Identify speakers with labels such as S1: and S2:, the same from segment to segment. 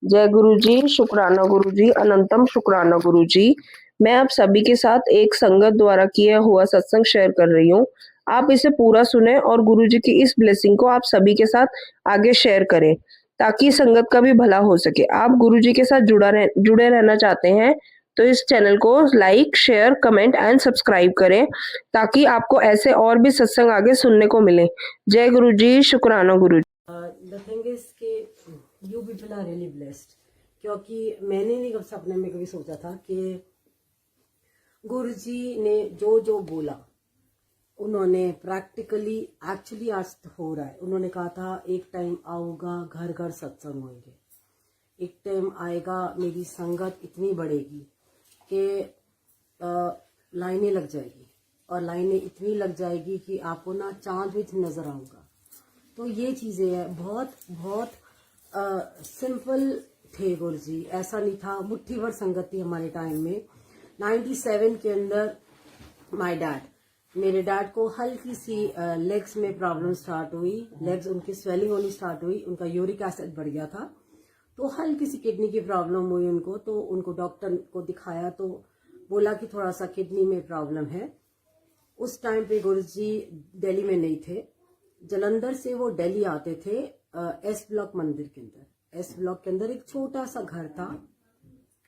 S1: जय गुरु जी, शुक्राना गुरु जी, अनंतम शुक्राना गुरु जी। मैं आप सभी के साथ एक संगत द्वारा किया हुआ सत्संग शेयर कर रही हूँ। आप इसे पूरा सुने और गुरु जी की इस ब्लेसिंग को आप सभी के साथ आगे शेयर करें ताकि संगत का भी भला हो सके। आप गुरु जी के साथ जुड़े रहना चाहते हैं तो इस चैनल को like, share, comment and subscribe करें ताकि आपको ऐसे और भी सत्संग आगे सुनने को मिले। जय गुरु जी, शुक्राना Guru ji.
S2: The thing is के you people are really blessed, क्योंकि मैंने नहीं कभी सपने में कभी सोचा था कि गुरु जी ने जो जो बोला उन्होंने प्रैक्टिकली एक्चुअली आज हो रहा है। उन्होंने कहा था एक टाइम आऊगा घर घर सत्संग होंगे, एक टाइम आएगा मेरी संगत इतनी बढ़ेगी कि लाइनें लग जाएगी और लाइनें इतनी लग जाएगी कि आपको ना चांद भी नजर आऊंगा। तो ये चीजें हैं, बहुत बहुत सिंपल थे गुरु जी। ऐसा नहीं था, मुट्ठी भर संगत थी हमारे टाइम में। 97 के अंदर मेरे डैड को हल्की सी लेग्स में प्रॉब्लम स्टार्ट हुई, लेग्स उनकी स्वेलिंग होनी स्टार्ट हुई, उनका यूरिक एसिड बढ़ गया था, तो हल्की सी किडनी की प्रॉब्लम हुई उनको। तो उनको डॉक्टर को दिखाया तो बोला कि थोड़ा सा किडनी में प्रॉब्लम है। उस टाइम पे गुरु जी दिल्ली में नहीं थे, जलंधर से वो दिल्ली आते थे। एस ब्लॉक मंदिर के अंदर, एस ब्लॉक के अंदर एक छोटा सा घर था,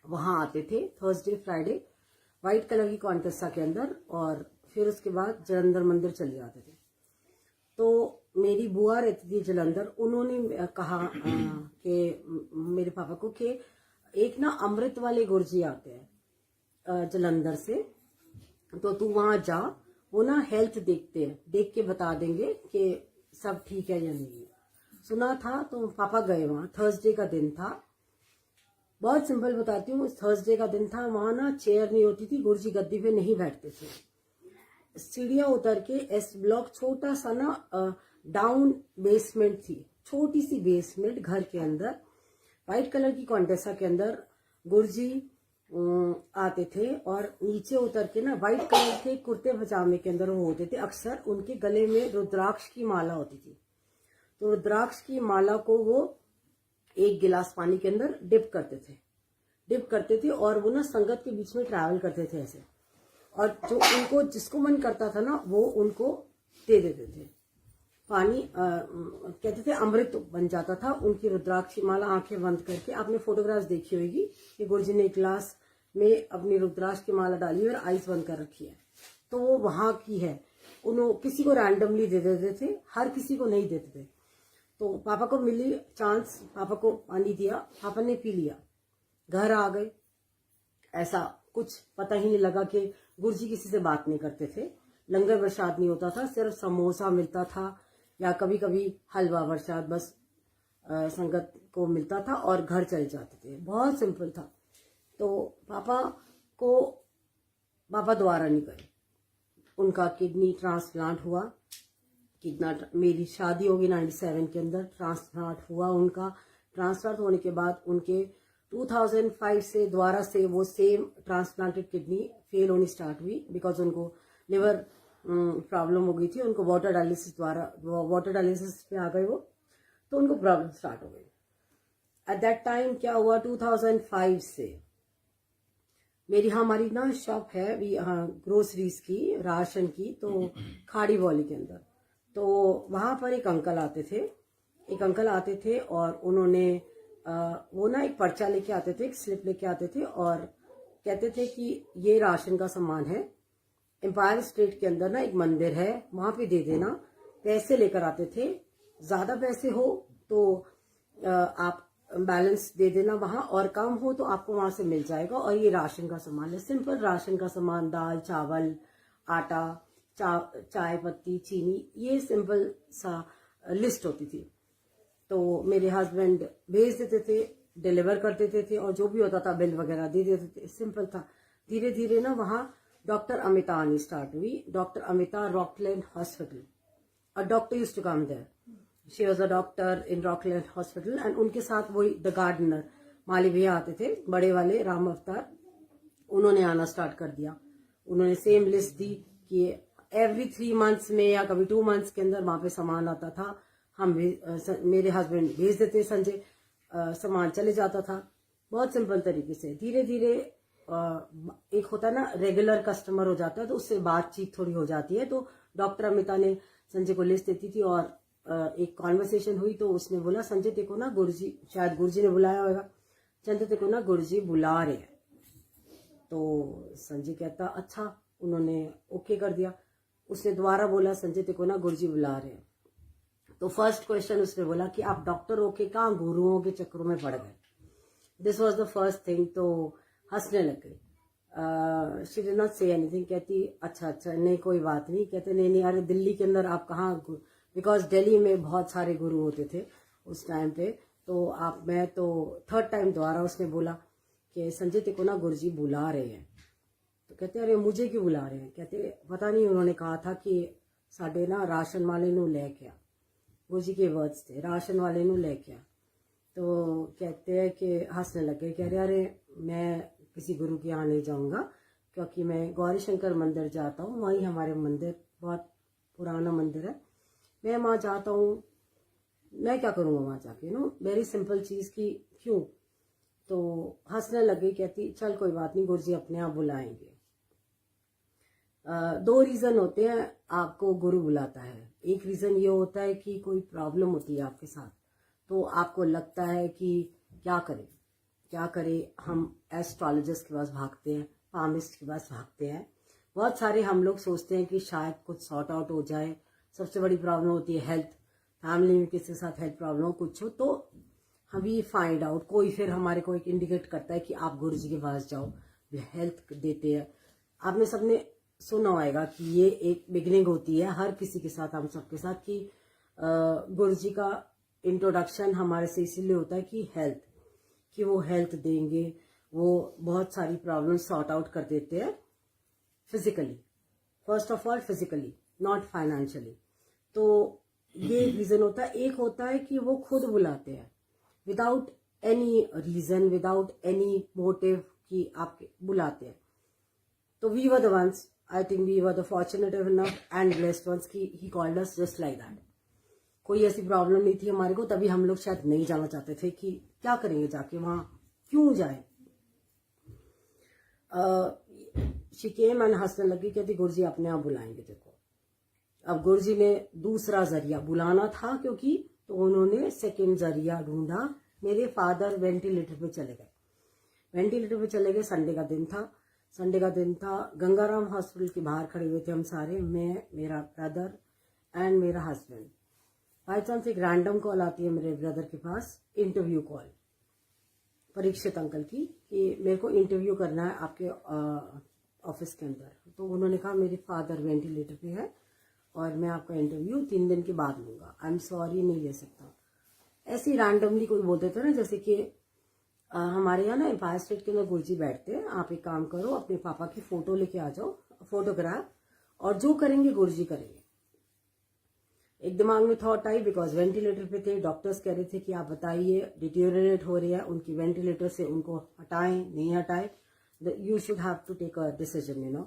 S2: वहां आते थे थर्सडे फ्राइडे व्हाइट कलर की कॉन्टेस्टा के अंदर, और फिर उसके बाद जलंधर मंदिर चले जाते थे। तो मेरी बुआ रहती थी जलंधर, उन्होंने कहा कि मेरे पापा को कि एक ना अमृत वाले गुरुजी आते हैं जलंधर से, तो तू वहां जा, वो ना हेल्थ देखते हैं, देख के बता देंगे कि सब ठीक है या नहीं है। सुना था तो पापा गए वहां। थर्सडे का दिन था, बहुत सिंपल बताती हूँ। थर्सडे का दिन था, वहां ना चेयर नहीं होती थी, गुरुजी गद्दी पे नहीं बैठते थे। सीढ़ियां उतर के एस ब्लॉक छोटा सा ना डाउन बेसमेंट थी, छोटी सी बेसमेंट घर के अंदर, व्हाइट कलर की कॉन्टेसा के अंदर गुरुजी आते थे। और नीचे उतर के ना व्हाइट कलर के कुर्ते पजामे के अंदर वो होते थे। अक्सर उनके गले में रुद्राक्ष की माला होती थी, तो रुद्राक्ष की माला को वो एक गिलास पानी के अंदर डिप करते थे और वो ना संगत के बीच में ट्रैवल करते थे ऐसे, और जो उनको जिसको मन करता था ना वो उनको दे देते थे पानी। कहते थे अमृत बन जाता था उनकी रुद्राक्ष की माला। आंखें बंद करके, आपने फोटोग्राफ्स देखी होगी कि गुरुजी ने ग्लास में अपनी रुद्राक्ष की माला डाली और आइस बंद कर रखी है, तो वो वहां की है। उन्होंने किसी को रैंडमली दे देते थे, हर किसी को नहीं देते थे। तो पापा को मिली चांस, पापा को पानी दिया, पापा ने पी लिया, घर आ गए। ऐसा कुछ पता ही नहीं लगा कि गुरुजी किसी से बात नहीं करते थे, लंगर प्रसाद नहीं होता था, सिर्फ समोसा मिलता था या कभी कभी हलवा प्रसाद बस संगत को मिलता था और घर चले जाते थे। बहुत सिंपल था। तो पापा द्वारा नहीं गए, उनका किडनी ट्रांसप्लांट हुआ। मेरी शादी होगी 97 के अंदर, ट्रांसप्लांट हुआ उनका। ट्रांसप्लांट होने के बाद उनके 2005 से दोबारा से वो सेम ट्रांसप्लांटेड किडनी फेल होनी स्टार्ट हुई, बिकॉज उनको लिवर प्रॉब्लम हो गई थी। उनको वाटर डायलिसिस पे आ गए वो, तो उनको प्रॉब्लम स्टार्ट हो गई। एट दैट टाइम क्या हुआ, 2005 से हमारी ना शॉप है ग्रोसरीज की, राशन की, तो खाड़ी बॉली के अंदर। तो वहां पर एक अंकल आते थे और उन्होंने वो ना एक पर्चा लेके आते थे, एक स्लिप लेके आते थे और कहते थे कि ये राशन का सामान है, एम्पायर स्टेट के अंदर ना एक मंदिर है, वहां पे दे देना। पैसे लेकर आते थे, ज्यादा पैसे हो तो आप बैलेंस दे देना वहां, और कम हो तो आपको वहां से मिल जाएगा। और ये राशन का सामान है, सिंपल राशन का सामान, दाल, चावल, आटा, चाय पत्ती, चीनी, ये सिंपल सा लिस्ट होती थी। तो मेरे हस्बैंड भेज देते थे, डिलीवर कर देते थे, और जो भी होता था बिल वगैरह दे देते थे, सिंपल था। धीरे धीरे ना वहां डॉक्टर अमिता आनी स्टार्ट हुई। Doctor Amita, Rockland hospital, a doctor used to come there, she was a doctor in Rockland hospital, and उनके साथ वही द गार्डनर माली भैया आते थे, बड़े वाले राम अवतार, उन्होंने आना स्टार्ट कर दिया। उन्होंने सेम लिस्ट दी कि एवरी 3 मंथ्स में या कभी 2 मंथ्स के अंदर वहां पे सामान आता था। हम मेरे हस्बैंड भेज देते संजय, सामान चले जाता था, बहुत सिंपल तरीके से। धीरे धीरे एक होता है ना रेगुलर कस्टमर हो जाता है तो उससे बातचीत थोड़ी हो जाती है। तो डॉक्टर अमिता ने संजय को लिस्ट देती थी और एक कॉन्वर्सेशन हुई तो उसने बोला, संजय तेको ना गुरुजी, शायद गुरुजी ने बुलाया होगा, संजय तेको ना गुरुजी बुला रहे हैं। तो संजय कहता अच्छा, उन्होंने ओके कर दिया। उसने दोबारा बोला, संजय तेको ना गुरुजी बुला रहे हैं। तो फर्स्ट क्वेश्चन उसने बोला कि आप डॉक्टर हो के कहाँ गुरुओं के चक्करों में पड़ गए। This was the first thing. तो हंसने लग गई। She did not say anything. कहती अच्छा नहीं कोई बात नहीं। कहते नहीं अरे दिल्ली के अंदर आप कहाँ, बिकॉज दिल्ली में बहुत सारे गुरु होते थे उस टाइम पे। तो मैं तो थर्ड टाइम दोबारा उसने बोला कि संजय तेको ना गुरुजी बुला रहे हैं। तो कहते अरे मुझे क्यों बुला रहे हैं। कहते पता नहीं, उन्होंने कहा था कि साढ़े ना राशन वाले नू लेके आ। गुरुजी के वर्ड्स थे, राशन वाले नू लेके आ। तो कहते हैं कि हंसने लगे, कह रहे अरे मैं किसी गुरु के यहाँ नहीं जाऊंगा क्योंकि मैं गौरी शंकर मंदिर जाता हूँ, वहीं हमारे मंदिर बहुत पुराना मंदिर है, मैं वहाँ जाता हूँ, मैं क्या करूँगा वहाँ जाके, वेरी सिंपल चीज़ की क्यों। तो हंसने लगे, कहती चल कोई बात नहीं, गुरुजी अपने आप बुलाएंगे। दो रीज़न होते हैं आपको गुरु बुलाता है। एक रीज़न ये होता है कि कोई प्रॉब्लम होती है आपके साथ, तो आपको लगता है कि क्या करें, हम एस्ट्रोलॉजिस्ट के पास भागते हैं, पामिस्ट के पास भागते हैं। बहुत सारे हम लोग सोचते हैं कि शायद कुछ सॉर्ट आउट हो जाए। सबसे बड़ी प्रॉब्लम होती है हेल्थ, फैमिली में किसी के साथ हेल्थ प्रॉब्लम हो, कुछ हो, तो हम फाइंड आउट, कोई फिर हमारे को एक इंडिकेट करता है कि आप गुरुजी के पास जाओ, हेल्थ देते हैं। आपने सबने सुना होगा कि ये एक बिगिनिंग होती है हर किसी के साथ, हम सबके साथ, कि गुरुजी का इंट्रोडक्शन हमारे से इसीलिए होता है कि हेल्थ, कि वो हेल्थ देंगे, वो बहुत सारी प्रॉब्लम सॉर्ट आउट कर देते हैं physically, first of all physically, not financially. तो ये रीजन होता है। एक होता है कि वो खुद बुलाते हैं without any reason, without any motive, कि आपके बुलाते हैं। तो we were the ones, I think we were the fortunate enough and blessed ones कि he called us just like that. कोई ऐसी प्रॉब्लम नहीं थी हमारे को, तभी हम लोग शायद नहीं जाना चाहते थे कि क्या करेंगे जाके, वहां क्यों जाए। शी केम एंड हंसने लगी, कहती गुरुजी अपने आप बुलाएंगे देखो। अब गुरुजी ने दूसरा जरिया बुलाना था क्योंकि, तो उन्होंने सेकंड जरिया ढूंढा। मेरे फादर वेंटिलेटर पे चले गए। संडे का दिन था। गंगाराम हॉस्पिटल के बाहर खड़े हुए थे हम सारे, मैं, मेरा ब्रदर एंड मेरा हस्बैंड। बाई चांस एक रैंडम कॉल आती है मेरे ब्रदर के पास, इंटरव्यू कॉल परीक्षित अंकल की, कि मेरे को इंटरव्यू करना है आपके ऑफिस के अंदर। तो उन्होंने कहा मेरे फादर वेंटिलेटर पे है और मैं आपका इंटरव्यू 3 दिन के बाद लूंगा, आई एम सॉरी नहीं ले सकता। ऐसे रैंडमली कोई बोल देता ना, जैसे कि हमारे यहाँ ना एम्पायर स्टेट के अंदर गुरुजी बैठते हैं, आप एक काम करो अपने पापा की फोटो लेके आ जाओ, फोटोग्राफ, और जो करेंगे गुरुजी करेंगे। एक दिमाग में थॉट आई, बिकॉज वेंटिलेटर पे थे, डॉक्टर्स कह रहे थे कि आप बताइए डिटेरियोरेट हो रही है उनकी, वेंटिलेटर से उनको हटाएं नहीं हटाएं, you should have to take a decision,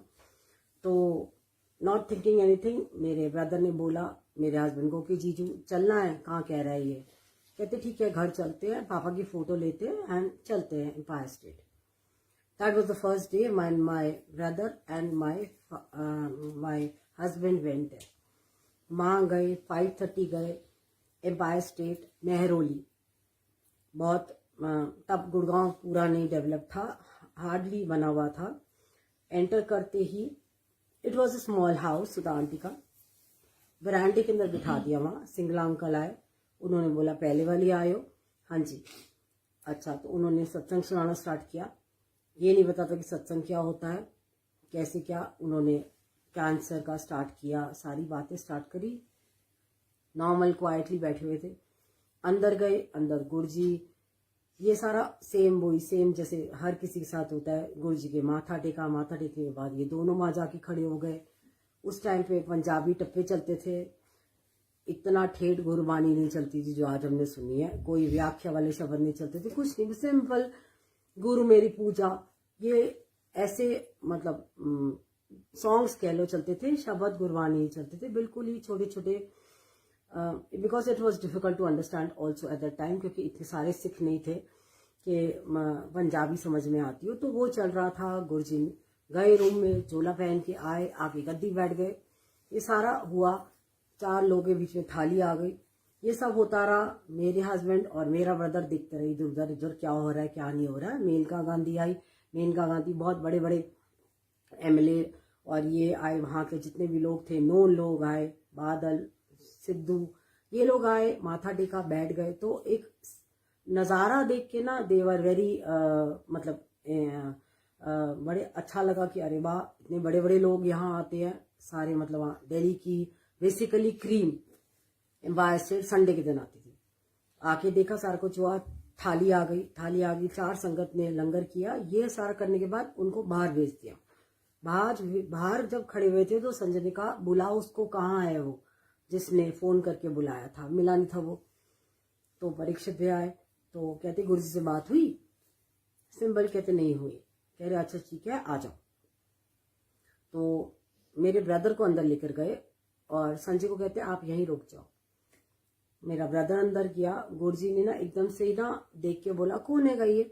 S2: तो नॉट थिंकिंग एनीथिंग, मेरे ब्रदर ने बोला मेरे हस्बैंड को कि जीजू चलना है, कहाँ कह रहा है ये। कहते ठीक है घर चलते हैं, पापा की फोटो लेते हैं एंड चलते हैं Empire State. That was the first day my brother and my husband went there. वहाँ गए, 5:30 गए, एम्पायर स्टेट मेहरौली। बहुत तब गुड़गांव पूरा नहीं डेवलप था, हार्डली बना हुआ था। एंटर करते ही it was a small house, Sudha aunty का। वरांडे के अंदर बिठा दिया, वहाँ सिंगला अंकल आए, उन्होंने बोला पहले वाली आए हो, हाँ जी। अच्छा, तो उन्होंने सत्संग सुनाना स्टार्ट किया। ये नहीं बताता कि सत्संग क्या होता है, कैसे क्या। उन्होंने कैंसर का स्टार्ट किया, सारी बातें स्टार्ट करी, नॉर्मल क्वाइटली बैठे हुए थे। अंदर गए, अंदर गुरुजी, ये सारा सेम वही सेम जैसे हर किसी के साथ होता है। गुरुजी के माथा टेका, माथा टेकने के बाद ये दोनों माँ जाके खड़े हो गए। उस टाइम पे पंजाबी टप्पे चलते थे, इतना ठेठ गुरबानी नहीं चलती थी जो आज हमने सुनी है, कोई व्याख्या वाले शब्द नहीं चलते थे, कुछ नहीं, सिंपल गुरु मेरी पूजा, ये ऐसे मतलब सॉन्ग्स कह लो चलते थे, शब्द गुरबानी चलते थे, बिल्कुल ही छोटे छोटे because it was difficult to understand also at that time, क्योंकि इतने सारे सिख नहीं थे कि पंजाबी समझ में आती हो। तो वो चल रहा था। गुरुजी गए रूम में, चोला पहन के आए, आके गद्दी बैठ गए, ये सारा हुआ। 4 लोगों के बीच में थाली आ गई, ये सब होता रहा। मेरे हस्बैंड और मेरा ब्रदर दिखते रहे इधर उधर, इधर क्या हो रहा है क्या नहीं हो रहा है। मेनका गांधी आई, मेनका गांधी बहुत बड़े बड़े एमएलए और ये आए, वहाँ के जितने भी लोग थे, नोन लोग आए, बादल, सिद्धू, ये लोग आए, माथा टेका, बैठ गए। तो एक नज़ारा देख के ना देवर वेरी मतलब बड़े अच्छा लगा कि अरे वाह, इतने बड़े बड़े लोग यहाँ आते हैं सारे। मतलब दिल्ली की basically cream Empire State Sunday के दिन आती थी। आके देखा, सारा कुछ हुआ, थाली आ गई, 4 संगत ने लंगर किया। ये सारा करने के बाद उनको बाहर भेज दिया। बाहर जब खड़े हुए थे तो संजय ने कहा, बुलाओ उसको, कहाँ है वो जिसने फोन करके बुलाया था, मिला नहीं था वो। तो परीक्षित भी आए, तो कहते गुरुजी से बात हुई? सिंपल कहते नहीं हुई। कह रहे अच्छा ठीक है, आ जाओ। तो मेरे ब्रदर को अंदर लेकर गए और संजय को कहते आप यहीं रुक जाओ। मेरा ब्रदर अंदर गया। गुरुजी ने ना एकदम से ही ना देख के बोला, कौन है ये?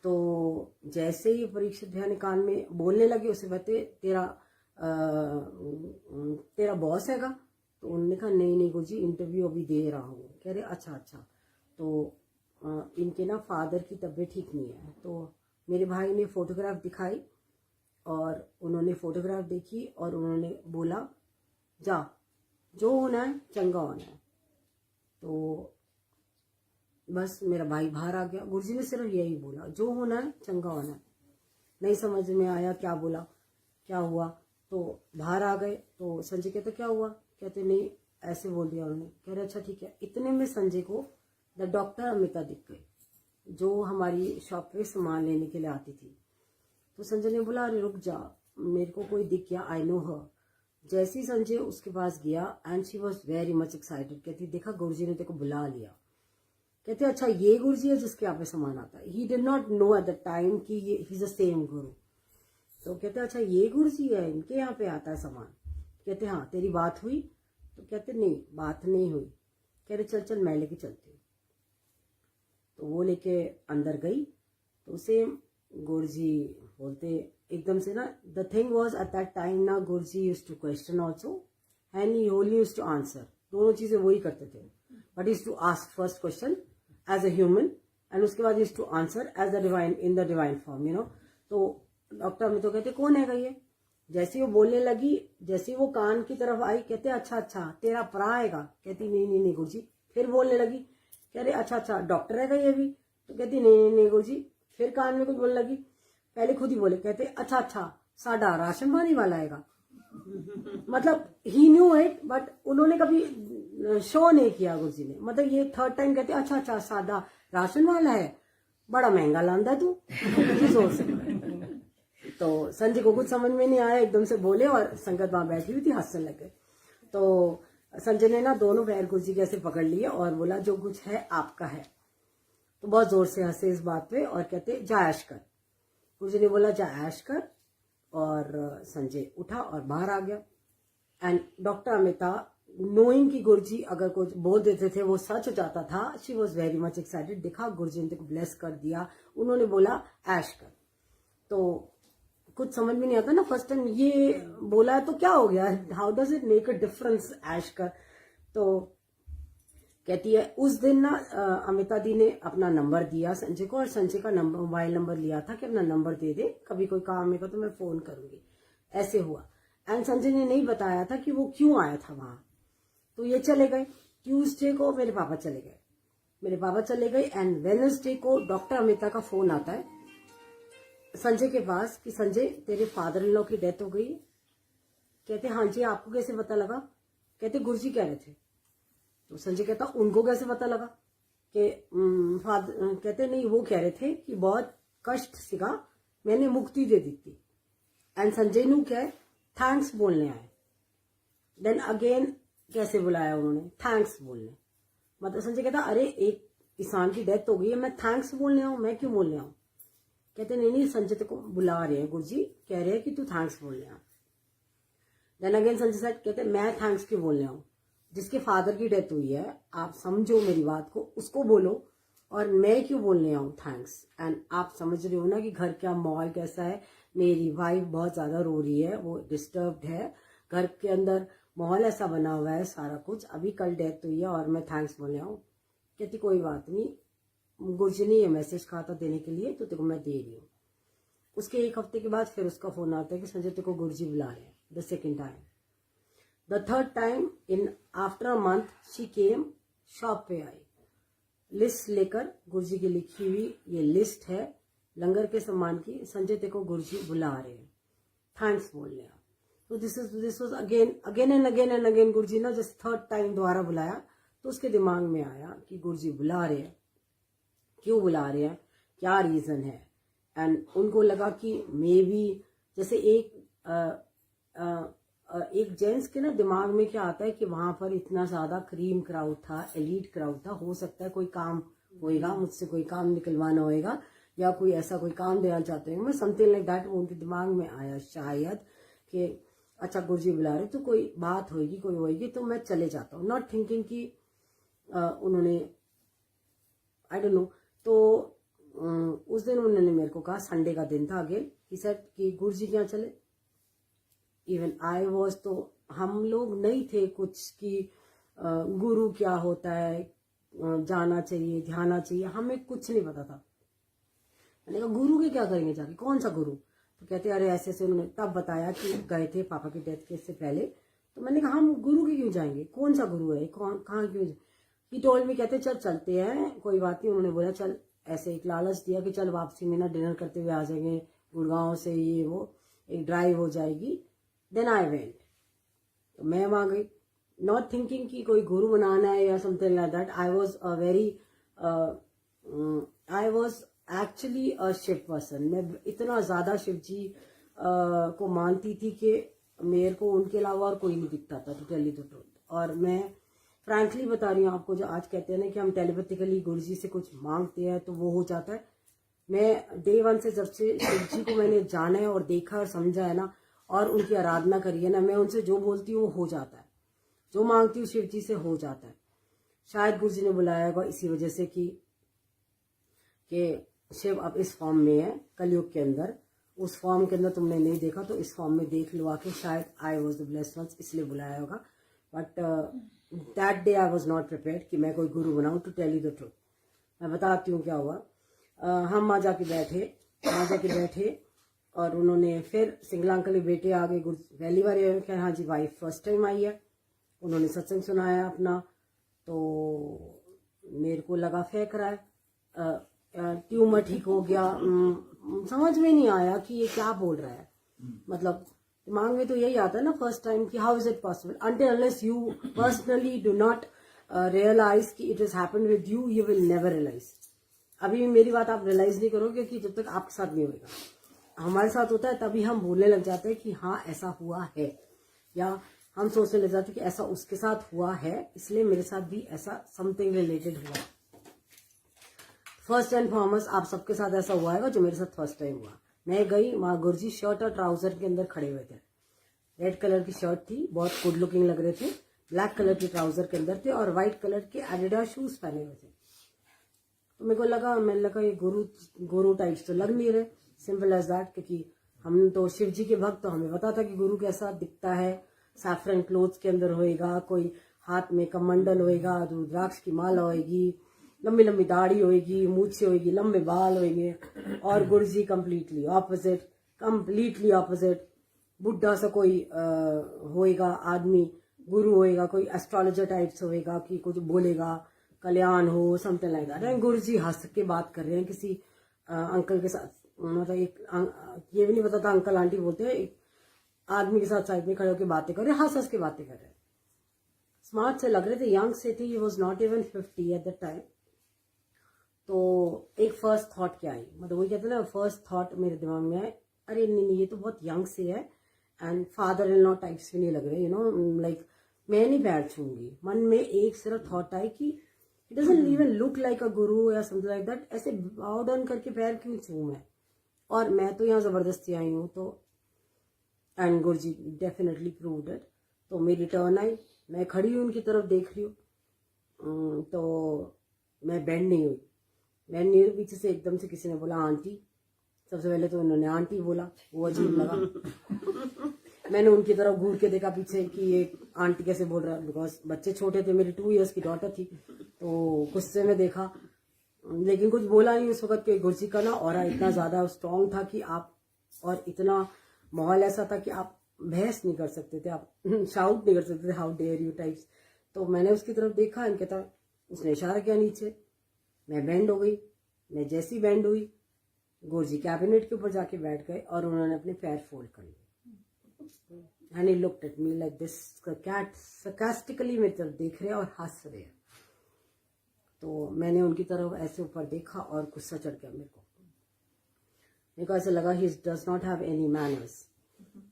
S2: तो जैसे ही परीक्षित भैया ने कान में बोलने लगे, उसे कहते तेरा बॉस हैगा? तो उन्होंने कहा नहीं नहीं गुरुजी, इंटरव्यू अभी दे रहा हूँ। कह रहे अच्छा अच्छा। तो इनके ना फादर की तबीयत ठीक नहीं है। तो मेरे भाई ने फोटोग्राफ दिखाई और उन्होंने फोटोग्राफ देखी और उन्होंने बोला, जा, जो होना है चंगा होना है। तो बस मेरा भाई बाहर आ गया। गुरुजी ने सिर्फ यही बोला, जो होना है चंगा होना है। नहीं समझ में आया क्या बोला, क्या हुआ। तो बाहर आ गए। तो संजय कहते क्या हुआ? कहते नहीं ऐसे बोल दिया उन्होंने। कह रहे अच्छा ठीक है। इतने में संजय को द डॉक्टर अमिता दिख गई, जो हमारी शॉप पे सामान लेने के लिए आती थी। तो संजय ने बोला, अरे रुक जा, मेरे को कोई दिख गया, आई नो हर। जैसे ही संजय उसके पास गया, and she was very much excited. कहती देखा गुरुजी ने तेरे को बुला लिया। कहते अच्छा ये गुरुजी है जिसके यहाँ पे सामान आता है। He did not know at the time कि ये ही इज द सेम गुरु। तो कहते अच्छा ये गुरुजी है, इनके यहाँ पे आता है सामान। कहते हाँ, तेरी बात हुई? तो कहते नहीं, बात नहीं हुई। कह रहे चल चल मैं लेके चलती हूँ। तो वो लेके अंदर गई। तो उसे गुरुजी बोलते एकदम से ना, the thing was at that time ना, Guruji used to question also and he only used to answer. दोनों चीजें वही करते थे। But used to ask first question as a human and उसके बाद used to answer as the divine, in the divine form, you know. तो doctor में तो कहते कौन है ये? जैसे वो बोलने लगी, जैसे वो कान की तरफ आई, कहते अच्छा अच्छा तेरा परा आएगा। कहती नहीं नहीं नहीं गुरुजी। फिर बोलने लगी, कह रहे अच्छा अच्छा डॉक्टर है ये भी? तो कहती नहीं नहीं नहीं गुरुजी। फिर कान में कुछ बोलने लगी, पहले खुद ही बोले, कहते अच्छा अच्छा साडा राशन पानी वाला आएगा। मतलब ही न्यू इट, बट उन्होंने कभी शो नहीं किया गुरुजी ने। मतलब ये 3rd टाइम कहते अच्छा अच्छा सादा राशन वाला है, बड़ा महंगा लांदा तू जोर से। तो संजय को कुछ समझ में नहीं आया, एकदम से बोले और संगत वहां बैठी हुई थी, हंसने लगे। तो संजय ने ना दोनों पैर गुरुजी के ऐसे पकड़ लिए और बोला जो कुछ है आपका है। तो बहुत जोर से हंसे इस बात पे और कहते जा ऐश कर। गुरुजी ने बोला जा ऐश कर, और संजय उठा और बाहर आ गया। एंड डॉक्टर अमिता नोइंग कि गुरुजी अगर कुछ बोल देते थे वो सच हो जाता था, she was very much excited. देखा गुरुजी ने ब्लेस कर दिया, उन्होंने बोला ऐश कर। तो कुछ समझ में नहीं आता ना, फर्स्ट टाइम ये बोला है तो क्या हो गया, how does it make a difference ऐश कर। तो कहती है उस दिन ना अमिता दी ने अपना नंबर दिया संजय को, और संजय का नंबर, मोबाइल नंबर लिया था कि अपना नंबर दे दे, कभी कोई काम है तो मैं फोन करूंगी। ऐसे हुआ। एंड संजय ने नहीं बताया था कि वो क्यों आया था वहां। तो ये चले गए। ट्यूसडे को मेरे पापा चले गए एंड वेडनेसडे को डॉक्टर अमिता का फोन आता है संजय के पास कि संजय तेरे फादर इन लॉ की डेथ हो गई। कहते हाँ जी, आपको कैसे पता लगा? कहते गुरुजी कह रहे थे। तो संजय कहता उनको कैसे पता लगा? कि कहते नहीं, वो कह रहे थे कि बहुत कष्ट सीगा, मैंने मुक्ति दे दी थी। एंड संजय नु क्या है, थैंक्स बोलने आए। देन अगेन कैसे बुलाया उन्होंने, थैंक्स बोलने। मतलब संजय कहता अरे एक किसान की डेथ हो गई है, मैं थैंक्स बोलने आऊं, मैं क्यों बोलने आऊं? कहते नहीं नहीं संजय को बुला रहे हैं गुरुजी, कह रहे हैं कि तू थैंक्स बोलने आ। देन अगेन संजय सर कहते मैं थैंक्स क्यों बोलने आऊं? जिसके फादर की डेथ हुई है, आप समझो मेरी बात को, उसको बोलो, और मैं क्यों बोलने आऊँ थैंक्स। एंड आप समझ रहे हो ना कि घर का माहौल कैसा है। मेरी वाइफ बहुत ज्यादा रो रही है, वो डिस्टर्ब्ड है, घर के अंदर माहौल ऐसा बना हुआ है, सारा कुछ। अभी कल डेथ हुई है और मैं थैंक्स बोलने आऊँ। कहती कोई बात नहीं, गुरजी ने ये मैसेज कहा था देने के लिए, तो तेरे को मैं दे रही हूँ। उसके एक हफ्ते के बाद फिर उसका फोन आता है कि संजय तेरे को गुरजी बुला रहे हैं, the second time. The third time in after a month she came, shop पे आई, लिस्ट लेकर, गुरजी की लिखी हुई ये लिस्ट है लंगर के सामान की, संजय तेरे को गुरजी बुला रहे हैं, थैंक्स बोल रहे हैं। तो this was again and again Guruji ना जस्ट थर्ड टाइम दोबारा बुलाया, तो उसके दिमाग में आया कि गुरजी बुला रहे हैं, क्यों बुला रहे हैं, क्या रीजन है। एंड उनको लगा कि मे बी जैसे एक जेंट्स के ना दिमाग में क्या आता है कि वहां पर इतना ज्यादा क्रीम क्राउड था, एलीट क्राउड था, हो सकता है कोई काम होएगा, मुझसे कोई काम निकलवाना होएगा, या कोई ऐसा कोई काम देना चाहते हैं, मैं समथिंग लाइक दैट। उनके दिमाग में आया शायद कि अच्छा गुरजी बुला रहे तो कोई बात होगी, कोई होएगी, तो मैं चले जाता हूँ, नॉट थिंकिंग कि उन्होंने आई डोंट नो। तो उस दिन उन्होंने मेरे को कहा, संडे का दिन था अगेन, ही सेड कि गुरजी क्या चले। इवन आई वॉज, तो हम लोग नहीं थे कुछ कि गुरु क्या होता है, जाना चाहिए, ध्याना चाहिए, हमें कुछ नहीं पता था। मैंने कहा गुरु के क्या करेंगे जाके, कौन सा गुरु। तो कहते अरे ऐसे ऐसे, उन्होंने तब बताया कि गए थे पापा की डेथ के से पहले। तो मैंने कहा हम गुरु के क्यों जाएंगे, कौन सा गुरु है, कौन कहाँ क्यों। ही टोल्ड मी, कहते चल चलते हैं, कोई बात नहीं। उन्होंने बोला चल, ऐसे एक लालच दिया कि चल वापसी में ना डिनर करते हुए आ जाएंगे गुड़गांव से, ये वो एक ड्राइव हो जाएगी। देन आई वेंट, तो मैं वहां गई, नॉट थिंकिंग कि कोई गुरु बनाना है या something like that. I was a very, I was actually a shy person. मैं इतना ज्यादा शिव जी को मानती थी कि मेरे को उनके अलावा और कोई नहीं दिखता था, to tell you the truth. और मैं फ्रैंकली बता रही हूँ आपको, जो आज कहते हैं ना कि हम टेलीपैथिकली गुरु जी से कुछ मांगते हैं तो वो हो जाता है। मैं डे वन से, जब से शिव जी को मैंने जाना है और देखा और समझा है ना, और उनकी आराधना करी है ना, मैं उनसे जो बोलती हूँ वो हो जाता है, जो मांगती हूँ शिव जी से हो जाता है। शायद गुरु जी ने बुलाया होगा इसी वजह से कि शिव अब इस फॉर्म में है कलयुग के अंदर, उस फॉर्म के अंदर तुमने नहीं देखा तो इस फॉर्म में देख लो आके, शायद I was the blessed ones, इसलिए बुलाया होगा। But that day I was not prepared कि मैं कोई गुरु बनाऊं, to tell you the truth. मैं बताती हूँ क्या हुआ। हम वहाँ जाके बैठे और उन्होंने फिर सिंगला अंकल के बेटे आ गए, पहली बार ये कहा हाँ जी वाइफ फर्स्ट टाइम आई है, उन्होंने सत्संग सुनाया अपना। तो मेरे को लगा फेंक रहा है, ट्यूमर ठीक हो गया, समझ में नहीं आया कि ये क्या बोल रहा है। मतलब दिमाग में तो यही आता है ना फर्स्ट टाइम कि how is it possible, until unless you personally do not realise कि it is happened with you, you will never realise. अभी मेरी बात आप रियलाइज नहीं करोगे कि जब तक आपके साथ नहीं होगा। हमारे साथ होता है तभी हम बोलने लग जाते हैं कि हाँ ऐसा हुआ है, या हम सोचने लग जाते हैं कि ऐसा उसके साथ हुआ है, इसलिए मेरे साथ भी ऐसा समथिंग रिलेटेड हुआ। फर्स्ट एंड फॉरमोस्ट आप सबके साथ ऐसा हुआ है जो मेरे साथ फर्स्ट टाइम हुआ। मैं गई, वहां गुरुजी शर्ट और ट्राउजर के अंदर खड़े हुए थे। रेड कलर की शर्ट थी, बहुत गुड लुकिंग लग रहे थे, ब्लैक कलर के ट्राउजर के अंदर थे और व्हाइट कलर के एडिडास शूज पहने हुए थे। तो मेरे को लगा, मैंने लगा ये गुरु टाइप्स तो लग नहीं रहे, सिंपल एज दैट, क्योंकि हम तो शिव जी के भक्त, तो हमें पता था कि गुरु कैसा दिखता है। सैफरन क्लोथ्स के अंदर होएगा, कोई हाथ में कमंडल होएगा, रुद्राक्ष की माला होएगी, लंबी लंबी दाढ़ी होएगी, मूछे होएगी, लंबे बाल होएंगे। और गुरुजी कंप्लीटली ऑपोजिट, बुढ़ा सा कोई होएगा आदमी, गुरु होएगा, कोई एस्ट्रोलॉजर टाइप्स होएगा कि कुछ बोलेगा, कल्याण हो, समथिंग लाइक दैट। गुरुजी हंस के बात कर रहे हैं किसी अंकल के साथ, मतलब ये भी नहीं पता था अंकल आंटी बोलते हैं, एक आदमी के साथ साइड में खड़े होकर बातें कर रहे हैं, हंस के बातें कर रहे हैं। स्मार्ट से लग रहे थे, यंग से थे, he was not even 50 at the time. तो एक फर्स्ट थॉट क्या आई, मतलब वही कहते हैं ना, फर्स्ट थॉट मेरे दिमाग में आए, अरे नहीं ये तो बहुत यंग से है and father in law types भी नहीं लग रहे, लाइक मैं नहीं पैर छूंगी। मन में एक सिर्फ थॉट आई कि it doesn't even look like अ गुरु या समथिंग लाइक दैट, ऐसे बाउ डाउन करके पैर क्यों छूं मैं, और मैं तो यहाँ जबरदस्ती आई हूँ। तो and Guruji definitely proved it. तो मेरी टर्न आई, मैं खड़ी हुई उनकी तरफ देख रही हूँ। तो मैं बेंड नहीं हुई, पीछे से एकदम से किसी ने बोला आंटी। सबसे पहले तो उन्होंने आंटी बोला, वो अजीब लगा। मैंने उनकी तरफ घूर के देखा पीछे कि ये आंटी कैसे बोल रहा है, बिकॉज बच्चे छोटे थे, मेरी 2 इयर्स की डॉटर थी। तो गुस्से में देखा, लेकिन कुछ बोला नहीं उस वक्त। कि गुरजी का ना ऑरा इतना ज्यादा स्ट्रांग था कि आप, और इतना माहौल ऐसा था कि आप बहस नहीं कर सकते थे, आप शाउट नहीं कर सकते थे, हाउ डेयर यू टाइप्स। तो मैंने उसकी तरफ देखा, इनके तरफ, उसने इशारा किया नीचे, मैं बैंड हो गई। मैं जैसी बैंड हुई, गुरजी कैबिनेट के ऊपर जाके बैठ गए और उन्होंने अपने पैर फोल्ड कर लिए। And he looked at me like this, कैट sarcastically मेरी तरफ देख रहे हैं और हंस रहे हैं। तो मैंने उनकी तरफ ऐसे ऊपर देखा और गुस्सा चढ़ गया मेरे को ऐसा लगा ही does not have any manners.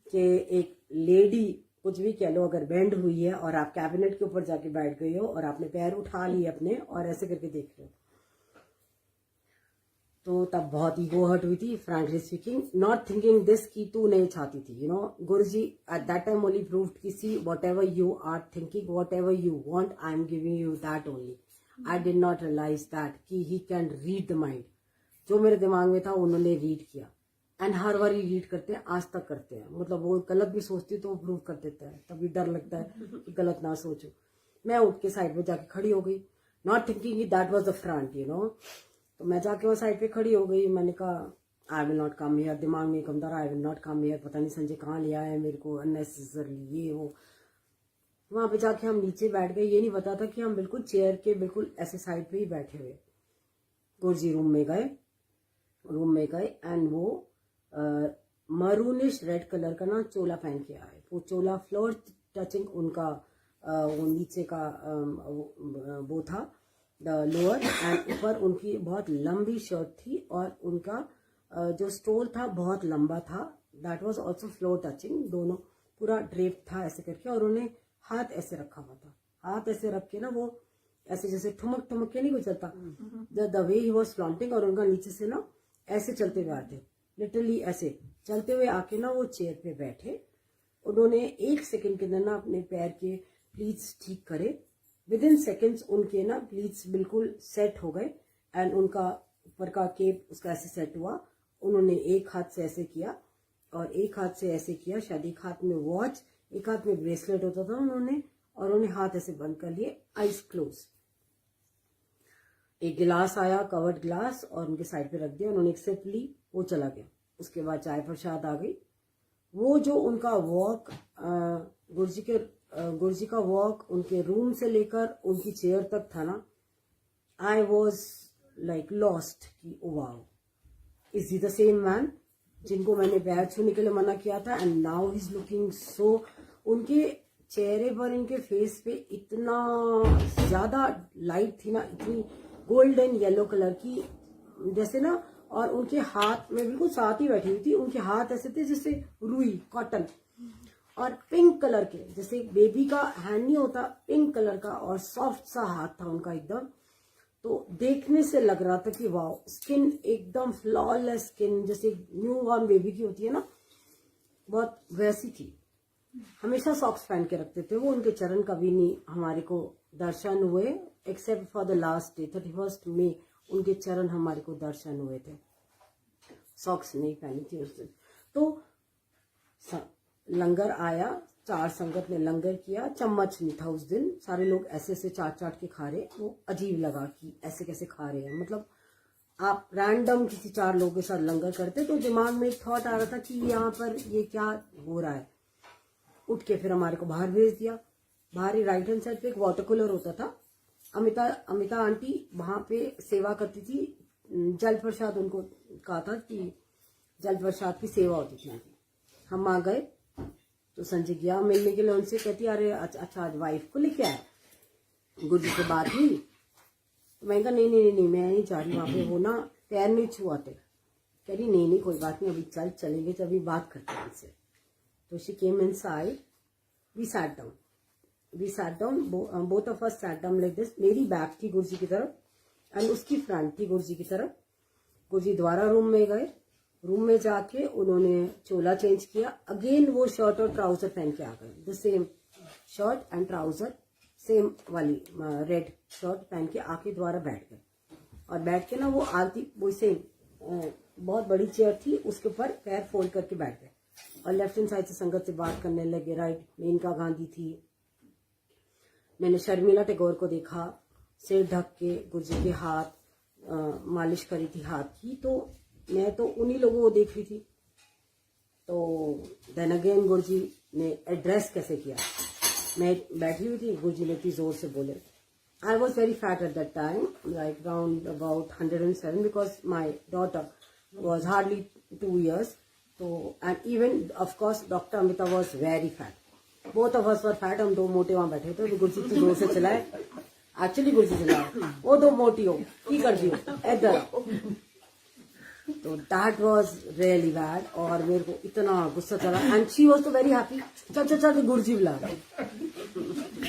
S2: कि एक लेडी कुछ भी कह लो, अगर बैंड हुई है और आप कैबिनेट के ऊपर जाके बैठ गए हो और आपने पैर उठा लिए अपने और ऐसे करके देख रहे हो, तो तब बहुत ईगो हर्ट हुई थी, frankly speaking. Not thinking this कि तू नहीं चाहती थी, you know. Guruji at that time only proved कि see whatever you are thinking, whatever you want, I am giving you that only. I did not realise that कि he can read the mind. जो मेरे दिमाग में था उन्होंने read किया, and her bar he read करते हैं, आज तक करते हैं। मतलब वो गलत भी सोचती तो वो प्रूव कर देता है, तभी डर लगता है कि गलत ना सोचो। मैं उठ के साइड पे जाके खड़ी हो गई, not thinking that was the front, you know. तो मैं जाके वो साइड पे खड़ी हो गई। मैंने कहा I will not come here, दिमाग में कम दरा, I will not come here. पता नहीं संजय कहाँ ले आया है मेरे को अननेसेसरली, ये वो। वहां पे जाके हम नीचे बैठ गए। ये नहीं पता था कि हम बिल्कुल चेयर के बिल्कुल ऐसे साइड पे ही बैठे हुए। गुरुजी रूम में गए एंड वो मरूनिश रेड कलर का ना चोला पहन के आए। वो चोला फ्लोर टचिंग उनका वो नीचे का वो था लोअर, एंड ऊपर उनकी बहुत लंबी शर्ट थी और उनका जो स्टोल था बहुत लंबा था, that was also floor touching. दोनों पूरा ड्रेप था ऐसे करके, और उन्हें हाथ ऐसे रखा हुआ था। हाथ ऐसे रख के ना वो ऐसे जैसे ठुमक ठुमक के नहीं गुजरता, the way he was flaunting. और उनका नीचे से ना ऐसे चलते हुए आते, लिटरली ऐसे चलते हुए आके ना वो चेयर पे बैठे। उन्होंने 1 सेकंड के अंदर ना अपने पैर के प्लीट्स ठीक करे। विद इन सेकेंड्स उनके ना प्लीट्स बिल्कुल सेट हो गए, एंड उनका ऊपर का केप उसका ऐसे सेट हुआ। उन्होंने एक हाथ से ऐसे किया और एक हाथ से ऐसे किया, शायद एक हाथ में वॉच, एक हाथ में ब्रेसलेट होता था उन्होंने, और उन्होंने हाथ ऐसे बंद कर लिए, आईज क्लोज। एक गिलास आया, कवर्ड ग्लास, और उनके साइड पे रख दिया। उन्होंने एक सिप ली, वो चला गया। उसके बाद चाय प्रसाद आ गई। वो जो उनका वॉक, गुरुजी का वॉक उनके रूम से लेकर उनकी चेयर तक था ना, आई वॉज लाइक लॉस्ट कि wow, is he the same man जिनको मैंने पैर छूने के लिए मना किया था, and now he is looking so. उनके चेहरे पर, इनके फेस पे इतना ज्यादा लाइट थी ना, इतनी गोल्डन येलो कलर की जैसे ना, और उनके हाथ में बिल्कुल साथ ही बैठी हुई थी। उनके हाथ ऐसे थे जैसे रुई, कॉटन, और पिंक कलर के, जैसे बेबी का हैंड नहीं होता, पिंक कलर का, और सॉफ्ट सा हाथ था उनका एकदम। तो देखने से लग रहा था कि वाओ, स्किन एकदम फ्लॉलेस स्किन, जैसे न्यू बॉर्न बेबी की होती है ना, बहुत वैसी थी। हमेशा सॉक्स पहन के रखते थे वो। उनके चरण कभी नहीं हमारे को दर्शन हुए, except for the last day 31 मई। उनके चरण हमारे को दर्शन हुए थे, सॉक्स नहीं पहनी थी उस दिन। तो लंगर आया, 4 संगत ने लंगर किया, चम्मच नहीं था उस दिन, सारे लोग ऐसे ऐसे चाट चाट के खा रहे। वो अजीब लगा कि ऐसे कैसे खा रहे हैं, मतलब आप रैंडम किसी 4 लोगों के साथ लंगर करते। तो दिमाग में एक थॉट आ रहा था कि यहाँ पर ये क्या हो रहा है। उठ के फिर हमारे को बाहर भेज दिया। बाहर ही राइट हैंड साइड पे एक वाटर कूलर होता था। अमिता आंटी वहां पे सेवा करती थी, जल प्रसाद उनको कहा था कि जल प्रसाद की सेवा होती थी। हम आ गए तो संजय गया मिलने के लिए उनसे, कहती अरे अच्छा आज वाइफ को लेके आए। गुरुजी से बात हुई तो मैं कहा नहीं मैं नहीं जा रही वहां पे, वो ना पैर नहीं छुआते। कह रही नहीं कोई बात नहीं, अभी चलेंगे तो अभी बात करते हैं उनसे। तो she came inside, we sat down, both of us sat down like this. मेरी बैक थी गुरुजी की तरफ एंड उसकी फ्रंट थी गुरुजी की तरफ। गुरुजी दोबारा रूम में गए। रूम में जाके उन्होंने चोला चेंज किया, अगेन वो शर्ट और ट्राउजर पहन के आ गए, the same shirt and trouser same वाली रेड शर्ट पहन के आके द्वारा बैठ गए। और बैठ के ना वो आरती वो सेम बहुत बड़ी चेयर थी, उसके ऊपर पैर फोल्ड करके बैठ गए और लेफ्ट हैंड साइड से संगत से बात करने लगे। राइट मेनका गांधी थी। मैंने शर्मिला टैगोर को देखा, सिर ढक के गुरुजी के हाथ मालिश करी थी हाथ की, तो मैं तो उन्हीं लोगों को देख रही थी। तो देन अगेन गुरुजी ने एड्रेस कैसे किया, मैं बैठी हुई थी, गुरुजी ने इतनी जोर से बोले। I was very fat at that time, like around about 107, because my daughter was hardly 2 years. So, and even of course, Dr. Amita was very fat. Both of us were fat. हम दो मोटे वहाँ बैठे थे, गुरुजी इतनी जोर से चलाए। Actually गुरुजी चलाए, वो दो मोटी हो, की कर दी हो, इधर। तो that was really bad और मेरे को इतना गुस्सा चला। And she was so very happy. चल गुरुजी बुला रहे।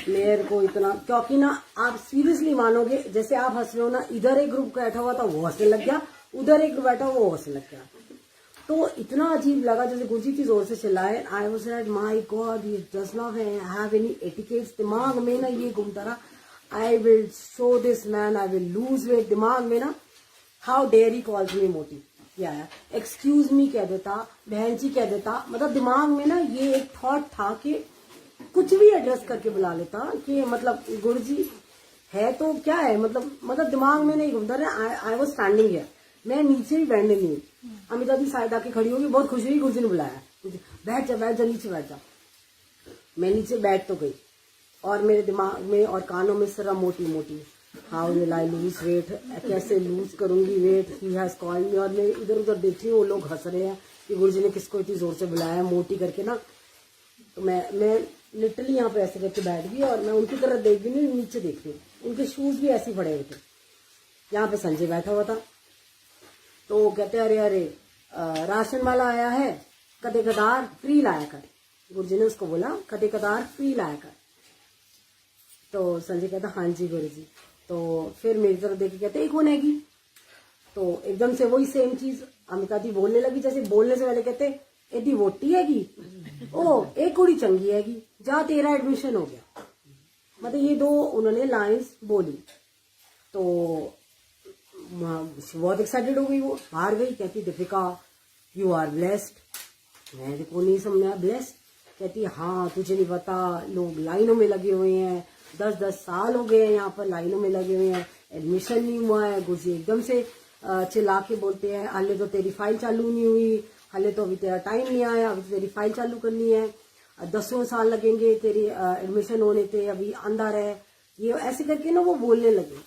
S2: मेरे को इतना, क्योंकि ना आप सीरियसली मानोगे, जैसे आप हंस रहे हो ना, इधर एक ग्रुप बैठा हुआ था वो हंसने लग गया, उधर एक ग्रुप बैठा हुआ वो हंसने लग गया। तो इतना अजीब लगा, जैसे गुरुजी की जोर से चिल्लाए। I was like my God, he does not have any etiquettes. दिमाग में ना ये घूमता रहा, I will show this man, I will lose weight. दिमाग में ना how dare he calls me मोटी, क्या है, एक्सक्यूज मी कह देता, बहन जी कह देता। मतलब दिमाग में ना ये एक थॉट था कि कुछ भी एड्रेस करके बुला लेता, कि मतलब गुरुजी है तो क्या है, मतलब दिमाग में नहीं घूमता रहा। आई वाज स्टैंडिंग हियर, मैं नीचे भी बैठने नहीं। अमिता दी शायद आके खड़ी होगी, बहुत खुश हुई, गुरुजी ने बुलाया, बैठ जा नीचे बैठ जा। मैं नीचे बैठ तो गई और मेरे दिमाग में और कानों में सिर्फ मोटी, how will I lose weight, कैसे लूज करूंगी weight, he has called me. और मैं इधर उधर देख रही हूँ, वो लोग हंस रहे हैं कि गुरुजी ने किसको इतनी जोर से बुलाया मोटी करके ना। तो मैं लिटरली यहाँ पे ऐसे करके बैठ गई और मैं उनकी तरफ देख भी नहीं, नीचे देख रही हूँ। उनके शूज भी ऐसे पड़े हुए थे। यहाँ पे संजय बैठा हुआ था, तो वो कहते अरे राशन वाला आया है, कदे कदार फ्री लाया कर। गुरुजी ने उसको बोला कदे कदार फ्री लाया कर। तो संजय कहता हाँ जी गुरुजी। तो फिर मेरी तरफ देख के कहते कौन हैगी। तो एकदम से वही सेम चीज अमिता दी बोलने लगी। जैसे बोलने से पहले कहते एडी वोटी हैगी, ओ एक कुड़ी चंगी हैगी, जा तेरा एडमिशन हो गया। मतलब ये दो उन्होंने लाइंस बोली। तो बहुत एक्साइटेड हो गई, वो हार गई। कहती दीपिका यू आर ब्लेस्ड। मैं देखो नहीं समझा ब्लेस्ड। कहती हाँ तुझे नहीं पता, लोग लाइनों में लगे हुए हैं, 10-10 साल हो गए हैं यहाँ पर लाइनों में लगे हुए हैं, एडमिशन नहीं हुआ है। गुरुजी एकदम से चिल्ला के बोलते हैं हाले तो तेरी फाइल चालू नहीं हुई, हाले तो अभी तेरा टाइम नहीं आया, अभी तो तेरी फाइल चालू करनी है, 10 साल लगेंगे तेरी एडमिशन होने पे, अभी अंदर है। ये ऐसे करके ना वो बोलने लगे।